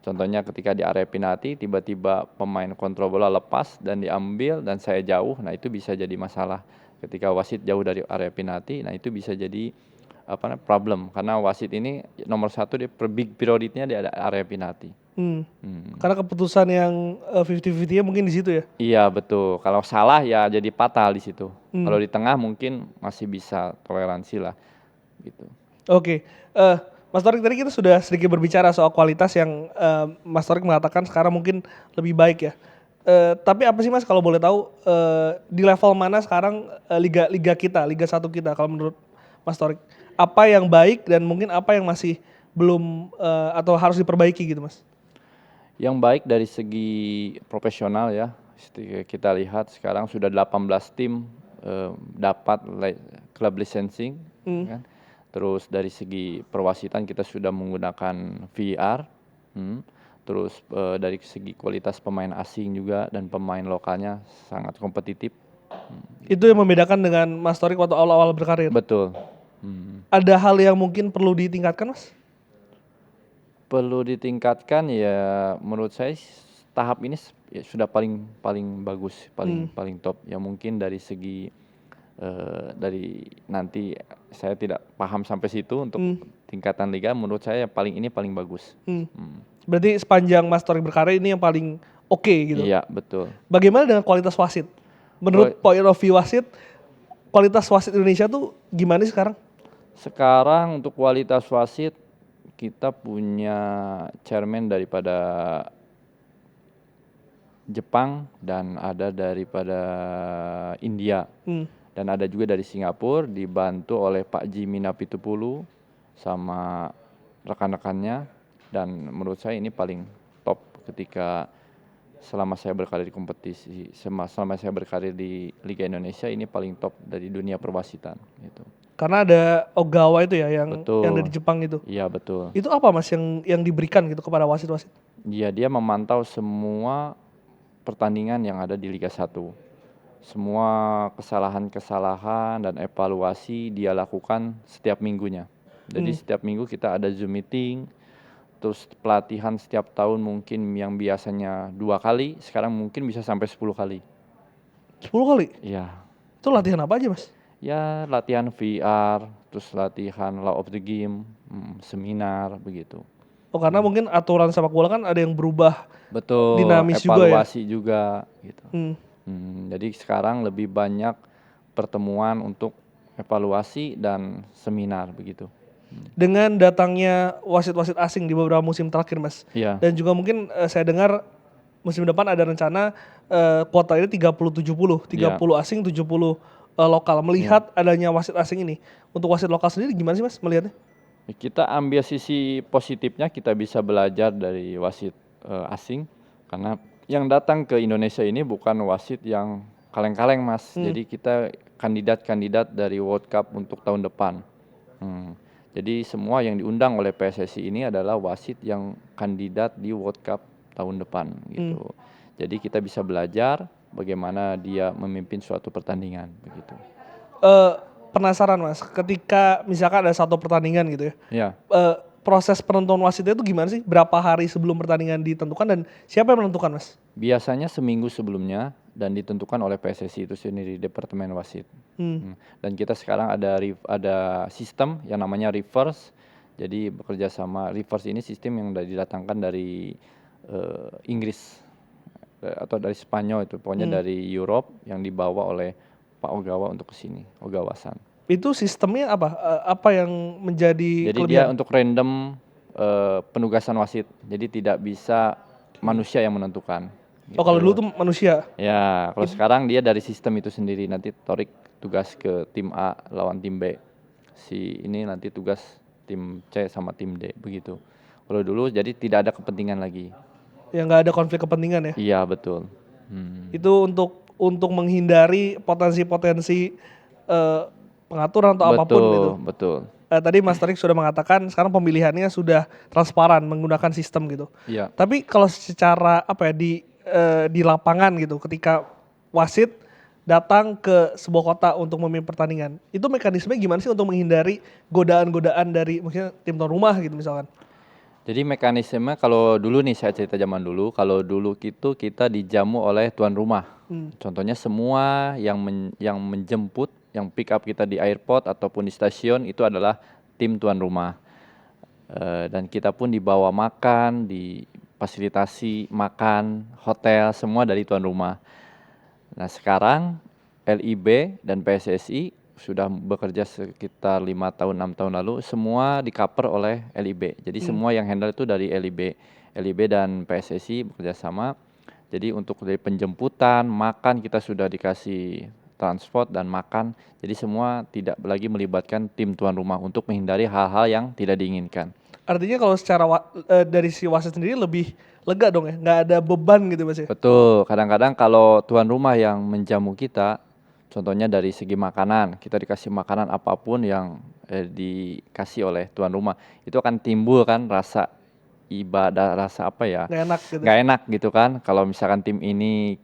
Contohnya ketika di area penalti tiba-tiba pemain kontrol bola lepas dan diambil dan saya jauh, nah itu bisa jadi masalah. Ketika wasit jauh dari area penalti, nah itu bisa jadi problem karena wasit ini nomor satu dia big priority-nya di area penalti. Karena keputusan yang 50-50-nya mungkin di situ ya. Iya betul. Kalau salah ya jadi fatal di situ. Kalau di tengah mungkin masih bisa toleransi lah gitu. Oke. Mas Torik, tadi kita sudah sedikit berbicara soal kualitas yang Mas Torik mengatakan sekarang mungkin lebih baik ya. Tapi apa sih Mas kalau boleh tahu di level mana sekarang liga kita, Liga 1 kita kalau menurut Mas Torik? Apa yang baik dan mungkin apa yang masih belum atau harus diperbaiki gitu Mas? Yang baik dari segi profesional ya, kita lihat sekarang sudah 18 tim dapat club licensing, kan? Terus dari segi perwasitan kita sudah menggunakan VAR, terus dari segi kualitas pemain asing juga dan pemain lokalnya sangat kompetitif. Itu yang membedakan dengan Mas Torik waktu awal-awal berkarir? Betul. Ada hal yang mungkin perlu ditingkatkan Mas? Perlu ditingkatkan ya menurut saya tahap ini ya sudah paling bagus, paling top. Ya mungkin dari segi dari nanti saya tidak paham sampai situ untuk tingkatan liga, menurut saya paling bagus. Berarti sepanjang Mas Torik berkarir ini yang paling oke gitu? Iya betul. Bagaimana dengan kualitas wasit? Menurut point of view wasit, kualitas wasit Indonesia tuh gimana sih sekarang? Sekarang untuk kualitas wasit kita punya chairman daripada Jepang dan ada daripada India. Dan ada juga dari Singapura dibantu oleh Pak Jimmy Napitupulu sama rekan-rekannya, dan menurut saya ini paling top ketika selama saya berkarir di kompetisi, selama saya berkarir di Liga Indonesia, ini paling top dari dunia perwasitan gitu. Karena ada Ogawa itu ya yang dari Jepang itu. Iya betul. Itu apa Mas yang diberikan gitu kepada wasit-wasit? Iya, dia memantau semua pertandingan yang ada di Liga 1. Semua kesalahan-kesalahan dan evaluasi dia lakukan setiap minggunya. Jadi setiap minggu kita ada Zoom meeting, terus pelatihan setiap tahun mungkin yang biasanya 2 kali, sekarang mungkin bisa sampai 10 kali. 10 kali? Iya. Itu latihan apa aja Mas? Ya latihan VR, terus latihan law of the game, seminar begitu. Oh karena mungkin aturan sepak bola kan ada yang berubah. Betul, dinamis evaluasi juga juga gitu. Jadi sekarang lebih banyak pertemuan untuk evaluasi dan seminar begitu. Dengan datangnya wasit-wasit asing di beberapa musim terakhir Mas. Iya. Dan juga mungkin saya dengar musim depan ada rencana kuota ini 30-70, 30 asing, 70 lokal. Melihat adanya wasit asing ini, untuk wasit lokal sendiri gimana sih Mas melihatnya? Kita ambil sisi positifnya, kita bisa belajar dari wasit asing, karena yang datang ke Indonesia ini bukan wasit yang kaleng-kaleng Mas. Jadi kita kandidat-kandidat dari World Cup untuk tahun depan. Jadi semua yang diundang oleh PSSI ini adalah wasit yang kandidat di World Cup tahun depan gitu. Jadi kita bisa belajar bagaimana dia memimpin suatu pertandingan begitu. Penasaran Mas, ketika misalkan ada satu pertandingan gitu ya. Iya. Proses penentuan wasitnya itu gimana sih? Berapa hari sebelum pertandingan ditentukan dan siapa yang menentukan Mas? Biasanya seminggu sebelumnya dan ditentukan oleh PSSI itu sendiri, Departemen Wasit. Dan kita sekarang ada sistem yang namanya reverse. Jadi bekerja sama, reverse ini sistem yang didatangkan dari Inggris atau dari Spanyol, itu pokoknya dari Europe yang dibawa oleh Pak Ogawa untuk ke sini, Ogawasan. Itu sistemnya apa? Apa yang menjadi Jadi kelebihan? dia untuk random penugasan wasit. Jadi tidak bisa manusia yang menentukan. Gitu. Oh kalau dulu tuh manusia? Ya, kalau sekarang dia dari sistem itu sendiri. Nanti Torik tugas ke tim A lawan tim B. Si ini nanti tugas tim C sama tim D, begitu. Kalau dulu jadi tidak ada kepentingan lagi. Ya nggak ada konflik kepentingan ya? Iya betul. Itu untuk menghindari potensi-potensi pengaturan atau apapun itu. Betul. Tadi Mas Torik sudah mengatakan sekarang pemilihannya sudah transparan menggunakan sistem gitu. Iya. Tapi kalau secara apa ya di lapangan gitu, ketika wasit datang ke sebuah kota untuk memimpin pertandingan. Itu mekanismenya gimana sih untuk menghindari godaan-godaan dari mungkin tim tuan rumah gitu misalkan? Jadi mekanisme kalau dulu nih saya cerita zaman dulu, kalau dulu itu kita dijamu oleh tuan rumah. Contohnya semua yang menjemput, yang pick up kita di airport ataupun di stasiun itu adalah tim tuan rumah. Dan kita pun dibawa makan, difasilitasi makan, hotel, semua dari tuan rumah. Nah sekarang LIB dan PSSI sudah bekerja sekitar 5 tahun 6 tahun lalu, semua di-cover oleh LIB. Jadi semua yang handle itu dari LIB. LIB dan PSSI bekerja sama. Jadi untuk dari penjemputan, makan kita sudah dikasih transport dan makan. Jadi semua tidak lagi melibatkan tim tuan rumah untuk menghindari hal-hal yang tidak diinginkan. Artinya kalau secara dari si wasit sendiri lebih lega dong ya, nggak ada beban gitu Mas ya? Betul, kadang-kadang kalau tuan rumah yang menjamu kita, contohnya dari segi makanan, kita dikasih makanan apapun yang dikasih oleh tuan rumah, itu akan timbul kan rasa ibadah, rasa apa ya, Nggak enak gitu. nggak enak gitu kan, kalau misalkan tim ini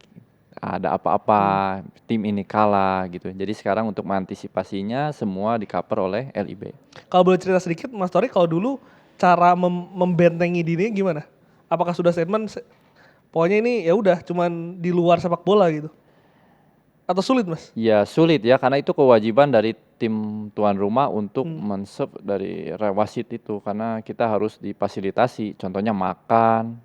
ada apa-apa, tim ini kalah gitu. Jadi sekarang untuk mengantisipasinya semua di-cover oleh LIB. Kalau boleh cerita sedikit Mas Tori, kalau dulu cara membentengi dirinya gimana? Apakah sudah statement pokoknya ini ya udah cuman di luar sepak bola gitu? Atau sulit Mas? Ya sulit ya, karena itu kewajiban dari tim tuan rumah untuk men-serve dari wasit itu, karena kita harus difasilitasi, contohnya makan,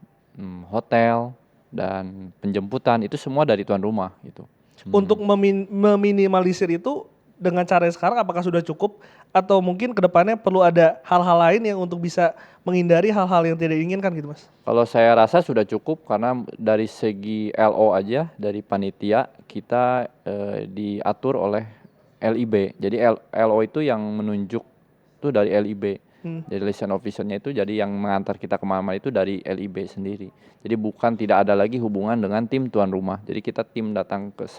hotel, dan penjemputan itu semua dari tuan rumah gitu. Untuk meminimalisir itu dengan cara yang sekarang apakah sudah cukup atau mungkin kedepannya perlu ada hal-hal lain yang untuk bisa menghindari hal-hal yang tidak diinginkan gitu Mas? Kalau saya rasa sudah cukup, karena dari segi LO aja, dari panitia kita diatur oleh LIB. Jadi LO itu yang menunjuk itu dari LIB. Jadi liaison officer-nya itu jadi yang mengantar kita kemana-mana itu dari LIB sendiri. Jadi bukan tidak ada lagi hubungan dengan tim tuan rumah. Jadi kita tim datang ke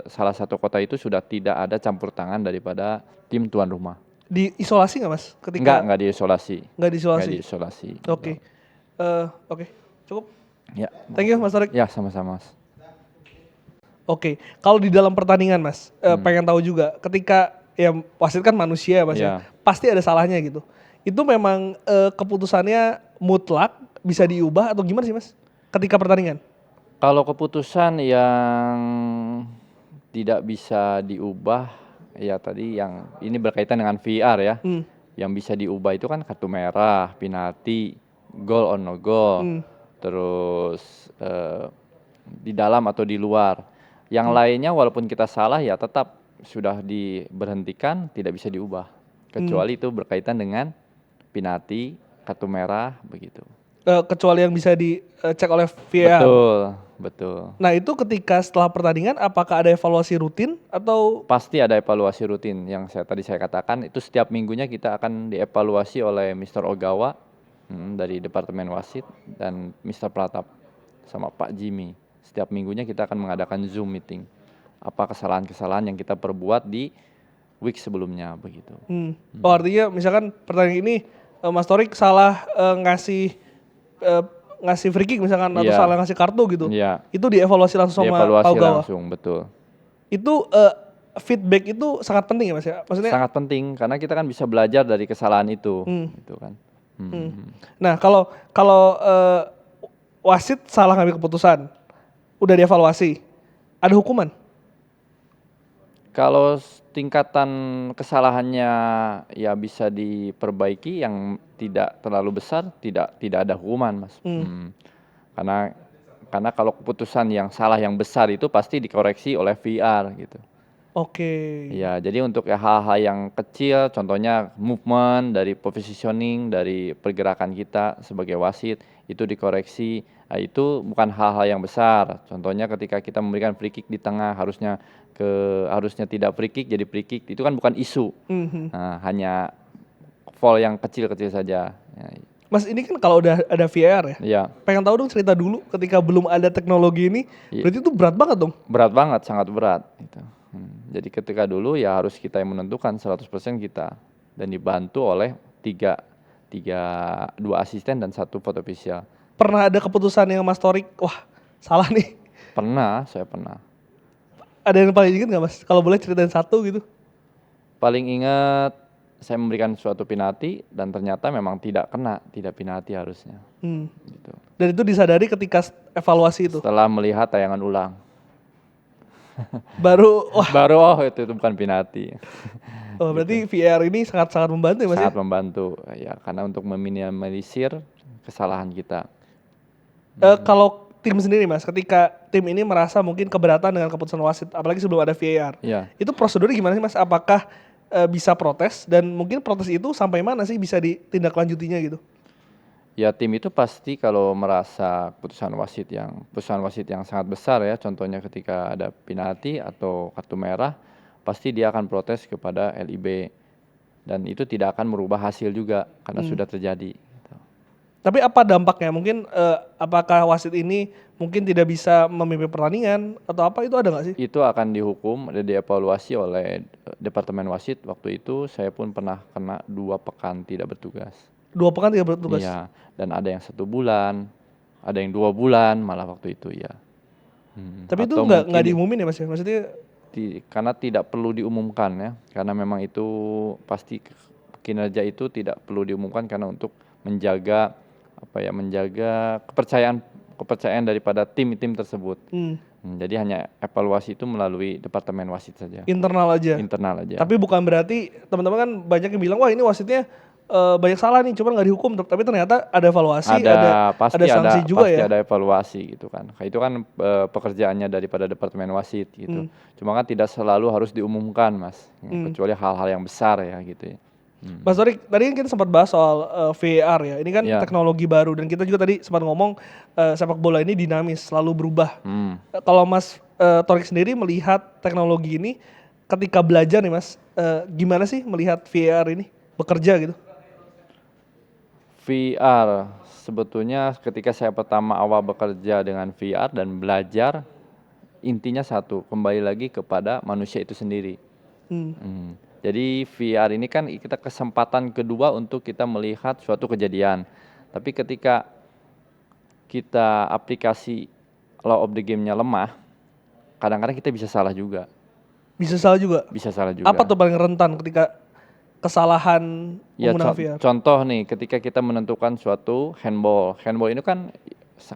salah satu kota itu sudah tidak ada campur tangan daripada tim tuan rumah. Diisolasi nggak Mas? Enggak diisolasi. Nggak diisolasi. Enggak diisolasi. Oke. Oke, cukup. Ya. Thank you Mas Torik. Ya, sama-sama, Mas. Oke, kalau di dalam pertandingan Mas, pengen tahu juga ketika ya wasit kan manusia ya Mas ya, pasti ada salahnya gitu. Itu memang keputusannya mutlak bisa diubah atau gimana sih Mas ketika pertandingan? Kalau keputusan yang tidak bisa diubah, ya tadi yang ini berkaitan dengan VR ya. Yang bisa diubah itu kan kartu merah, penalti, goal or no goal, terus di dalam atau di luar. Yang lainnya walaupun kita salah ya tetap sudah diberhentikan, tidak bisa diubah. Kecuali itu berkaitan dengan penalti, kartu merah, begitu. Kecuali yang bisa dicek oleh VAR. Betul. Nah itu ketika setelah pertandingan apakah ada evaluasi rutin atau? Pasti ada evaluasi rutin. Yang tadi saya katakan itu setiap minggunya kita akan dievaluasi oleh Mr. Ogawa dari Departemen Wasit dan Mr. Pratap sama Pak Jimmy. Setiap minggunya kita akan mengadakan Zoom meeting. Apa kesalahan-kesalahan yang kita perbuat di week sebelumnya begitu. Oh artinya misalkan pertandingan ini Mas Torik salah ngasih free kick misalkan atau salah ngasih kartu gitu. Itu dievaluasi langsung sama Pak Ogawa. Langsung, betul. Itu feedback itu sangat penting ya Mas ya? Maksudnya sangat penting karena kita kan bisa belajar dari kesalahan itu gitu kan. Nah, kalau wasit salah ngambil keputusan, udah dievaluasi, ada hukuman? Kalau tingkatan kesalahannya ya bisa diperbaiki, yang tidak terlalu besar tidak ada hukuman, Mas. Karena kalau keputusan yang salah yang besar itu pasti dikoreksi oleh VR gitu. Oke. Ya, jadi untuk hal-hal yang kecil, contohnya movement dari positioning dari pergerakan kita sebagai wasit itu dikoreksi. Nah, itu bukan hal-hal yang besar. Contohnya ketika kita memberikan free kick di tengah harusnya tidak free kick jadi free kick, itu kan bukan isu. Nah, hanya foul yang kecil-kecil saja. Ya. Mas ini kan kalau udah ada VAR ya? Iya. Pengen tahu dong cerita dulu ketika belum ada teknologi ini, berarti itu berat banget dong? Berat banget, sangat berat. Gitu. Jadi ketika dulu ya harus kita yang menentukan 100% kita dan dibantu oleh dua asisten dan 1 fotoofisial. Pernah ada keputusan yang Mas Torik, wah salah nih? Pernah, saya pernah. Ada yang paling inget nggak Mas? Kalau boleh ceritain satu gitu. Paling ingat saya memberikan suatu penalti dan ternyata memang tidak kena, tidak penalti harusnya. Hmm. Gitu. Dan itu disadari ketika evaluasi itu. Setelah melihat tayangan ulang, Baru wah, baru itu bukan penalti. berarti VAR ini sangat-sangat membantu ya Mas ya? Sangat membantu ya karena untuk meminimalisir kesalahan kita. Kalau tim sendiri Mas, ketika tim ini merasa mungkin keberatan dengan keputusan wasit, apalagi sebelum ada VAR, Ya, itu prosedurnya gimana sih Mas? Apakah bisa protes dan mungkin protes itu sampai mana sih bisa ditindaklanjutinya gitu? ya tim itu pasti kalau merasa keputusan wasit yang sangat besar ya, contohnya ketika ada penalti atau kartu merah, pasti dia akan protes kepada LIB dan itu tidak akan merubah hasil juga karena sudah terjadi. Gitu. Tapi apa dampaknya? Mungkin apakah wasit ini mungkin tidak bisa memimpin pertandingan atau apa, itu ada nggak sih? Itu akan dihukum dan dievaluasi oleh Departemen Wasit. Waktu itu saya pun pernah kena 2 pekan tidak bertugas. 2 pekan tidak bertugas. Iya, dan ada yang 1 bulan, ada yang 2 bulan malah waktu itu ya. Tapi itu Atau nggak mungkin diumumin ya Mas ya? Maksudnya karena tidak perlu diumumkan ya, karena memang itu pasti kinerja itu tidak perlu diumumkan karena untuk menjaga menjaga kepercayaan daripada tim-tim tersebut. Jadi hanya evaluasi itu melalui Departemen Wasit saja. internal aja. Internal aja. Tapi bukan berarti teman-teman kan banyak yang bilang wah ini wasitnya banyak salah nih, cuman nggak dihukum. Tapi ternyata ada evaluasi, ada sanksi juga pasti ya. ada evaluasi gitu kan. Itu kan pekerjaannya daripada Departemen Wasit gitu. Cuma kan tidak selalu harus diumumkan Mas, kecuali hal-hal yang besar ya gitu ya. Mas Torik, tadi kan kita sempat bahas soal VAR ya. Ini kan Ya. teknologi baru dan kita juga tadi sempat ngomong sepak bola ini dinamis, selalu berubah. Kalau Mas Torik sendiri melihat teknologi ini ketika belajar nih Mas, gimana sih melihat VAR ini bekerja gitu? VR sebetulnya ketika saya pertama awal bekerja dengan VR dan belajar, intinya satu, kembali lagi kepada manusia itu sendiri. Jadi VR ini kan kita kesempatan kedua untuk kita melihat suatu kejadian. Tapi ketika kita aplikasi law of the game-nya lemah, kadang-kadang kita bisa salah juga. Bisa salah juga. Bisa salah juga. Apa tuh paling rentan ketika kesalahan Ya, menggunakan VR? contoh nih, ketika kita menentukan suatu handball. Handball ini kan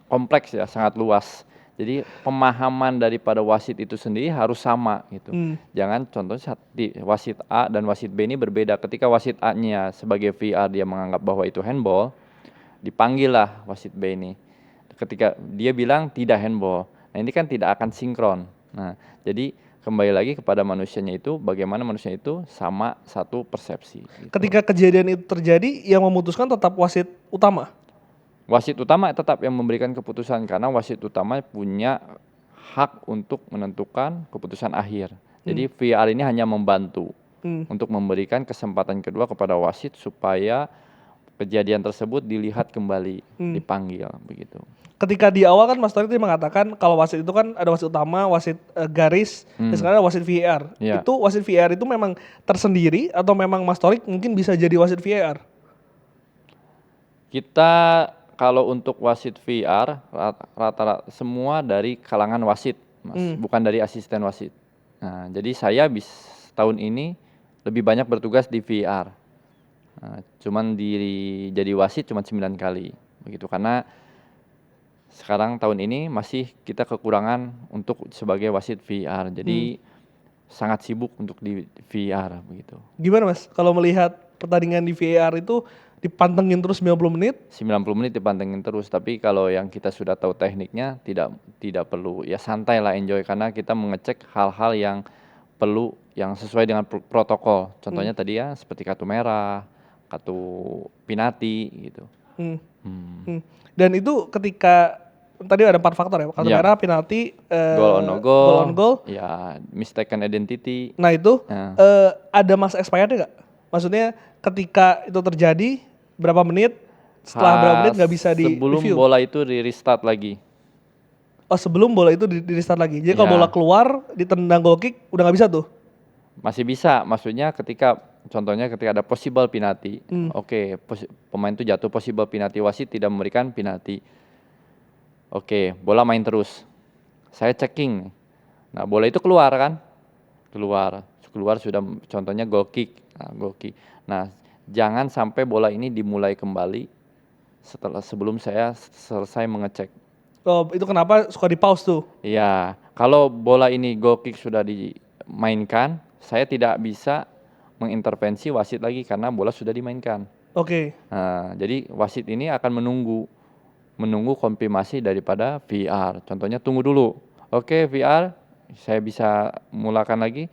kompleks ya, sangat luas. Jadi pemahaman daripada wasit itu sendiri harus sama gitu. Jangan contohnya wasit A dan wasit B ini berbeda. Ketika wasit A-nya sebagai VR dia menganggap bahwa itu handball, dipanggil lah wasit B ini. Ketika dia bilang tidak handball, nah ini kan tidak akan sinkron. Nah, jadi kembali lagi kepada manusianya itu, bagaimana manusia itu sama satu persepsi. Gitu. Ketika kejadian itu terjadi, yang memutuskan tetap wasit utama. Wasit utama tetap yang memberikan keputusan karena wasit utama punya hak untuk menentukan keputusan akhir. Jadi VR ini hanya membantu untuk memberikan kesempatan kedua kepada wasit supaya kejadian tersebut dilihat kembali, dipanggil begitu. Ketika di awal kan Mas Torik tadi mengatakan kalau wasit itu kan ada wasit utama, wasit garis, dan sekarang ada wasit VAR. Ya. Itu wasit VAR itu memang tersendiri atau memang Mas Torik mungkin bisa jadi wasit VAR? Kita kalau untuk wasit VR rata-rata semua dari kalangan wasit, Mas, bukan dari asisten wasit. Nah, jadi saya tahun ini lebih banyak bertugas di VR. Nah, cuman jadi wasit cuma 9 kali begitu karena sekarang tahun ini masih kita kekurangan untuk sebagai wasit VR. Jadi sangat sibuk untuk di VR begitu. Gimana Mas kalau melihat pertandingan di VAR itu dipantengin terus 90 menit? 90 menit dipantengin terus, tapi kalau yang kita sudah tahu tekniknya tidak perlu, ya santai lah, enjoy karena kita mengecek hal-hal yang perlu yang sesuai dengan protokol. Contohnya tadi ya seperti kartu merah, kartu penalti gitu. Dan itu ketika tadi ada 4 faktor ya, kartu merah, penalti, goal on no goal on goal, ya mistaken identity. Nah itu ada masa expired nggak? Maksudnya ketika itu terjadi berapa menit, setelah berapa menit nggak bisa di sebelum review? bola itu di restart lagi. Oh sebelum bola itu di restart lagi. Jadi kalau bola keluar ditendang goal kick udah nggak bisa tuh? Masih bisa, maksudnya contohnya ketika ada possible penalti. Oke, pemain itu jatuh possible penalti, wasit tidak memberikan penalti. Oke, bola main terus. Saya checking nih. Nah, bola itu keluar kan, keluar sudah contohnya goal kick. Nah, goal kick. Nah, jangan sampai bola ini dimulai kembali sebelum saya selesai mengecek. Oh, itu kenapa suka di pause tuh? Iya, kalau bola ini goal kick sudah dimainkan, saya tidak bisa mengintervensi wasit lagi karena bola sudah dimainkan. Oke. Nah, jadi wasit ini akan menunggu konfirmasi daripada VR. Contohnya tunggu dulu. Oke, VR, saya bisa mulakan lagi.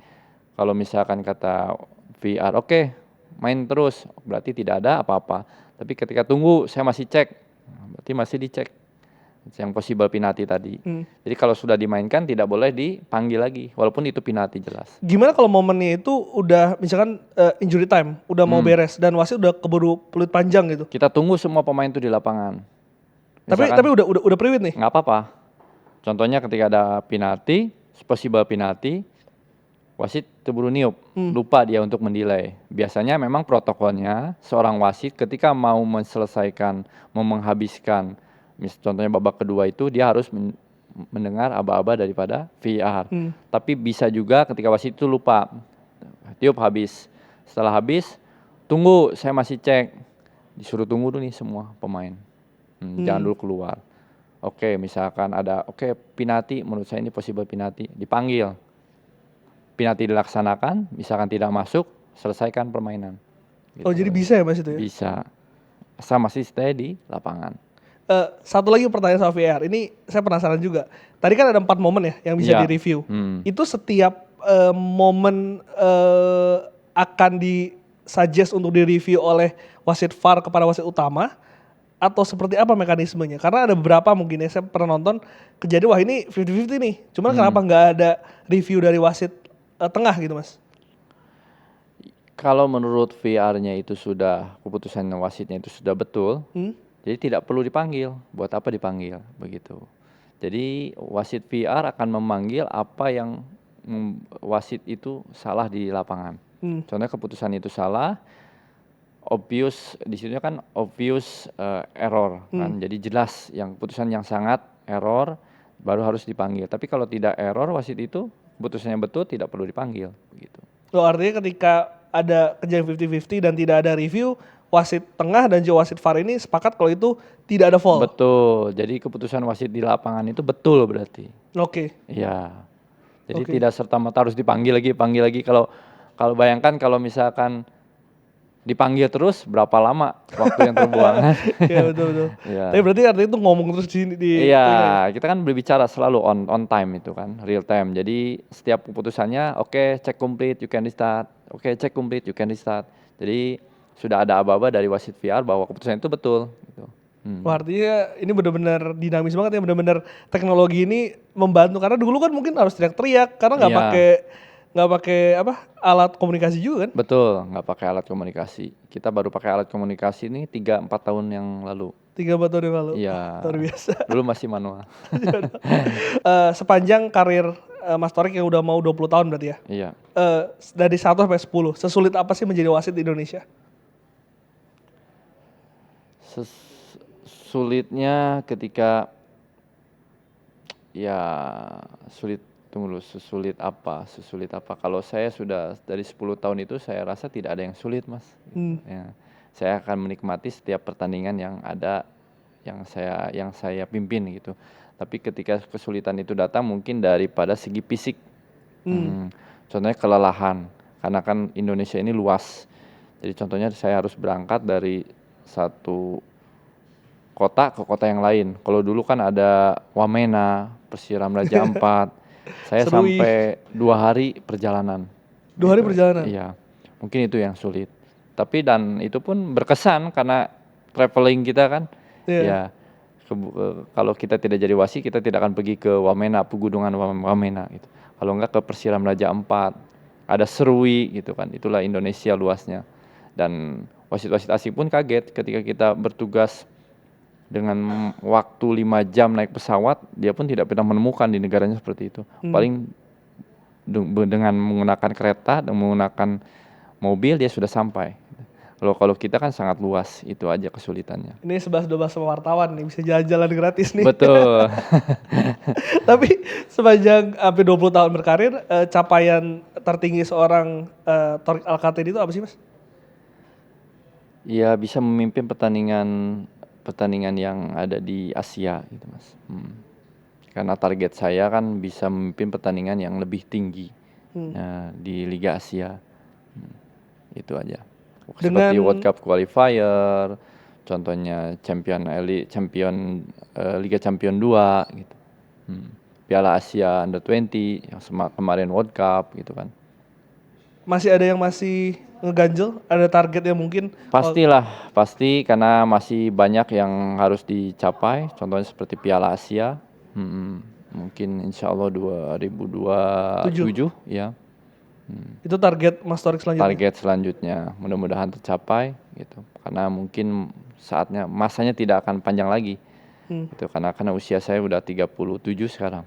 Kalau misalkan kata VR, oke, main terus, berarti tidak ada apa-apa. Tapi ketika tunggu, saya masih cek, berarti masih dicek yang possible penalti tadi. Jadi kalau sudah dimainkan tidak boleh dipanggil lagi, walaupun itu penalti jelas. Gimana kalau momennya itu udah misalkan injury time, udah mau beres dan wasit udah keburu peluit panjang gitu. Kita tunggu semua pemain itu di lapangan. Tapi udah priwit nih. Nggak apa-apa. Contohnya ketika ada penalti, possible penalti, wasit keburu niup, lupa dia untuk mendelay. Biasanya memang protokolnya seorang wasit ketika mau menghabiskan, contohnya babak kedua itu dia harus mendengar aba-aba daripada VR. Tapi bisa juga ketika wasit itu lupa, tiup habis. Setelah habis, tunggu, saya masih cek. Disuruh tunggu dulu nih semua pemain. Jangan dulu keluar. Oke, misalkan ada penalti, menurut saya ini possible penalti, dipanggil. Penalti dilaksanakan, misalkan tidak masuk, selesaikan permainan. Gitu. Oh, jadi bisa ya Mas itu ya? Bisa. Asal masih stay di lapangan. Satu lagi pertanyaan soal VR. Ini saya penasaran juga. Tadi kan ada 4 momen ya yang bisa direview. Itu setiap momen akan disuggest untuk direview oleh wasit VAR kepada wasit utama, atau seperti apa mekanismenya? Karena ada beberapa mungkin ya, saya pernah nonton kejadian, wah ini 50-50 nih. Cuman kenapa nggak ada review dari wasit tengah gitu Mas? Kalau menurut VR-nya itu sudah, keputusan wasitnya itu sudah betul, jadi tidak perlu dipanggil. Buat apa dipanggil? Begitu. Jadi wasit VR akan memanggil apa yang wasit itu salah di lapangan. Contohnya keputusan itu salah, obvious, di situ kan obvious error kan. Jadi jelas yang keputusan yang sangat error baru harus dipanggil. Tapi kalau tidak error wasit itu keputusannya betul tidak perlu dipanggil gitu. Oh, artinya ketika ada kejadian 50-50 dan tidak ada review, wasit tengah dan juga wasit VAR ini sepakat kalau itu tidak ada foul. Betul. Jadi keputusan wasit di lapangan itu betul berarti. Oke. Iya. Jadi tidak serta-merta harus dipanggil lagi. Kalau bayangkan kalau misalkan dipanggil terus berapa lama waktu yang terbuang. Iya betul. Ya. Tapi berarti artinya itu ngomong terus di Iya, kita kan berbicara selalu on time itu kan, real time. Jadi setiap keputusannya oke, check complete, you can restart. Oke, check complete, you can restart. Jadi sudah ada aba-aba dari wasit VR bahwa keputusan itu betul gitu. Wah, artinya ini benar-benar dinamis banget ya, benar-benar teknologi ini membantu, karena dulu kan mungkin harus teriak-teriak karena nggak pakai alat komunikasi juga kan? Betul, nggak pakai alat komunikasi. Kita baru pakai alat komunikasi ini 3-4 tahun yang lalu. 3-4 tahun yang lalu. Iya. Luar biasa. Dulu masih manual. Sepanjang karir Mas Torik yang udah mau 20 tahun berarti ya? Iya. Dari 1 sampai 10, sesulit apa sih menjadi wasit di Indonesia? Sulitnya ketika ya sesulit apa? Kalau saya sudah dari 10 tahun itu saya rasa tidak ada yang sulit, Mas. Ya, saya akan menikmati setiap pertandingan yang ada yang saya pimpin gitu. Tapi ketika kesulitan itu datang mungkin daripada segi fisik. Contohnya kelelahan, karena kan Indonesia ini luas. Jadi contohnya saya harus berangkat dari satu kota ke kota yang lain. Kalau dulu kan ada Wamena, Persiram Raja Ampat. Saya Serui. sampai 2 hari perjalanan. 2 hari perjalanan? Iya, mungkin itu yang sulit. Tapi dan itu pun berkesan karena traveling kita kan. Ya, kalau kita tidak jadi wasit, kita tidak akan pergi ke Wamena, pegunungan Wamena gitu. Kalau enggak ke Persiram Raja Ampat, ada Serui gitu kan. Itulah Indonesia luasnya. Dan wasit-wasit asing pun kaget ketika kita bertugas dengan waktu 5 jam naik pesawat, dia pun tidak pernah menemukan di negaranya seperti itu. Paling dengan menggunakan kereta dan menggunakan mobil dia sudah sampai. Kalau kita kan sangat luas, itu aja kesulitannya. Ini 11-12 sama wartawan nih, bisa jalan-jalan gratis nih. Betul. Tapi sepanjang hampir 20 tahun berkarir, capaian tertinggi seorang Thoric Alcatel itu apa sih, Mas? Ya bisa memimpin pertandingan yang ada di Asia gitu Mas. Karena target saya kan bisa memimpin pertandingan yang lebih tinggi di Liga Asia. Itu aja. Seperti World Cup Qualifier, contohnya Liga Champion 2 gitu. Piala Asia Under 20 yang kemarin World Cup gitu kan. Masih ada yang masih ngeganjel, ada target yang mungkin? Pastilah, pasti karena masih banyak yang harus dicapai, contohnya seperti Piala Asia, mungkin insya Allah 2027 ya. Itu target Mas Thoric selanjutnya? Target selanjutnya, mudah-mudahan tercapai gitu, karena mungkin masanya tidak akan panjang lagi, gitu, karena usia saya udah 37 sekarang.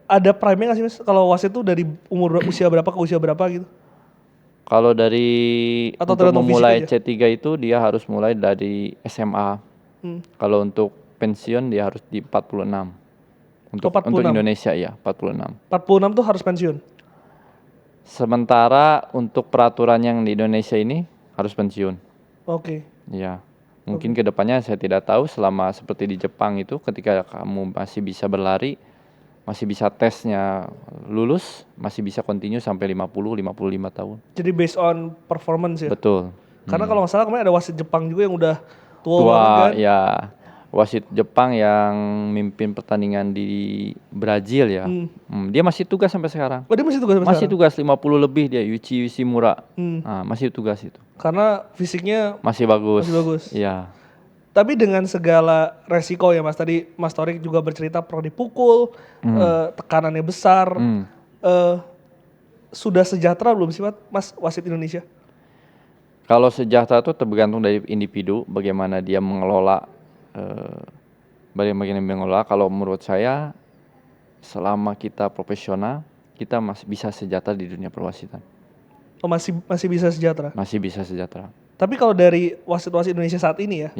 Ada prime-nya nggak sih Mas, kalau wasit itu dari usia berapa ke usia berapa gitu? Kalau dari Atau untuk memulai fisik C3 itu dia harus mulai dari SMA. Kalau untuk pensiun dia harus di 46. Untuk 46? Indonesia ya, 46. 46 tuh harus pensiun? Sementara untuk peraturan yang di Indonesia ini harus pensiun. Oke. Ya, mungkin kedepannya saya tidak tahu, selama seperti di Jepang itu ketika kamu masih bisa berlari, masih bisa tesnya lulus, masih bisa continue sampai 50-55 tahun. Jadi based on performance ya? Betul. Karena kalau nggak salah kemarin ada wasit Jepang juga yang udah tua banget kan? Ya, wasit Jepang yang mimpin pertandingan di Brazil ya. Dia masih tugas sampai sekarang. Oh, dia masih tugas sampai Masih tugas 50 lebih dia, Yuichi Yoshimura. Masih tugas itu. Karena fisiknya masih bagus. Masih bagus. Iya. Tapi dengan segala resiko ya Mas, tadi Mas Thoric juga bercerita pernah dipukul, tekanannya besar. Sudah sejahtera belum sih Mas wasit Indonesia? Kalau sejahtera itu tergantung dari individu, bagaimana dia mengelola. Kalau menurut saya, selama kita profesional, kita masih bisa sejahtera di dunia perwasitan. Oh, masih bisa sejahtera? Masih bisa sejahtera. Tapi kalau dari wasit-wasit Indonesia saat ini ya,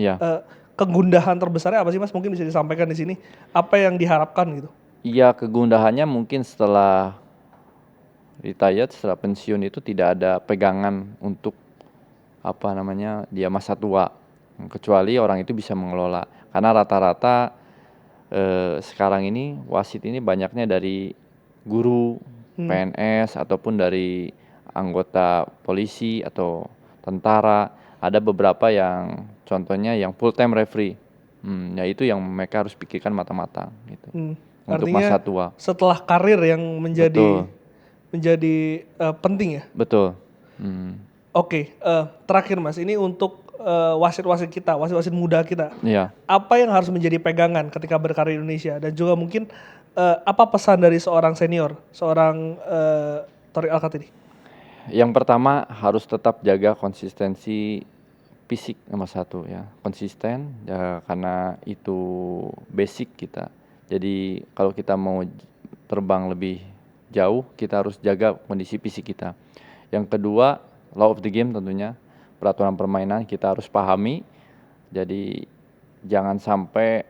kegundahan terbesarnya apa sih Mas? Mungkin bisa disampaikan di sini. Apa yang diharapkan gitu? Iya, kegundahannya mungkin setelah retired, setelah pensiun itu tidak ada pegangan untuk dia masa tua. Kecuali orang itu bisa mengelola. Karena rata-rata sekarang ini wasit ini banyaknya dari guru, PNS ataupun dari anggota polisi atau tentara. Ada beberapa yang contohnya yang full time referee, yaitu yang mereka harus pikirkan matang-matang gitu. Untuk artinya masa tua. Setelah karir yang menjadi penting ya. Betul. Oke, terakhir Mas, ini untuk wasit-wasit kita, wasit-wasit muda kita. Iya. Apa yang harus menjadi pegangan ketika berkarir di Indonesia, dan juga mungkin apa pesan dari seorang senior, seorang Thoric Alcatel? Yang pertama harus tetap jaga konsistensi fisik nomor satu ya, konsisten ya, karena itu basic kita. Jadi kalau kita mau terbang lebih jauh, kita harus jaga kondisi fisik kita. Yang kedua, law of the game tentunya, peraturan permainan kita harus pahami. Jadi jangan sampai,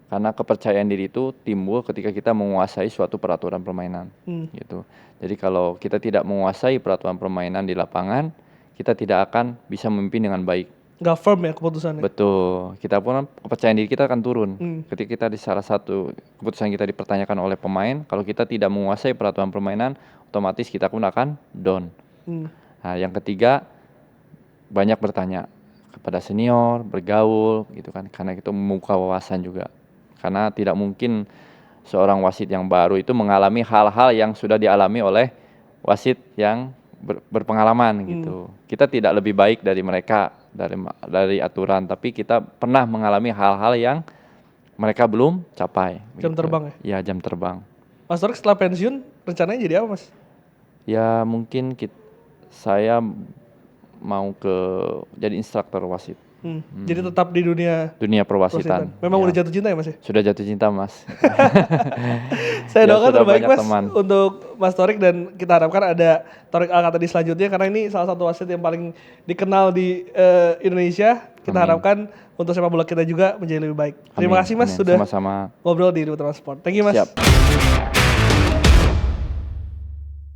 karena kepercayaan diri itu timbul ketika kita menguasai suatu peraturan permainan gitu. Jadi kalau kita tidak menguasai peraturan permainan di lapangan, kita tidak akan bisa memimpin dengan baik. Nggak firm ya keputusannya? Betul, kita pun kepercayaan diri kita akan turun. Ketika kita di salah satu keputusan kita dipertanyakan oleh pemain, kalau kita tidak menguasai peraturan permainan, otomatis kita pun akan down. Nah, yang ketiga, banyak bertanya kepada senior, bergaul gitu kan, karena itu membuka wawasan juga. Karena tidak mungkin seorang wasit yang baru itu mengalami hal-hal yang sudah dialami oleh wasit yang berpengalaman gitu. Kita tidak lebih baik dari mereka, dari aturan, tapi kita pernah mengalami hal-hal yang mereka belum capai. Jam gitu. terbang ya? Ya, jam terbang. Mas Thoric setelah pensiun rencananya jadi apa Mas? Ya mungkin saya mau jadi instruktur wasit. Jadi tetap di dunia dunia perwasitan. Memang Ya, udah jatuh cinta ya Mas ya? sudah jatuh cinta Mas. Saya Ya, doakan sudah terbaik banyak Mas teman. untuk Mas Torik dan kita harapkan ada Torik Al-Qatadi selanjutnya karena ini salah satu wasit yang paling dikenal di Indonesia. Kita harapkan untuk sepak bola kita juga menjadi lebih baik. Terima Amin, kasih Mas amin. sudah Sama-sama. ngobrol di Ribut Sport. Thank you Mas. Siap.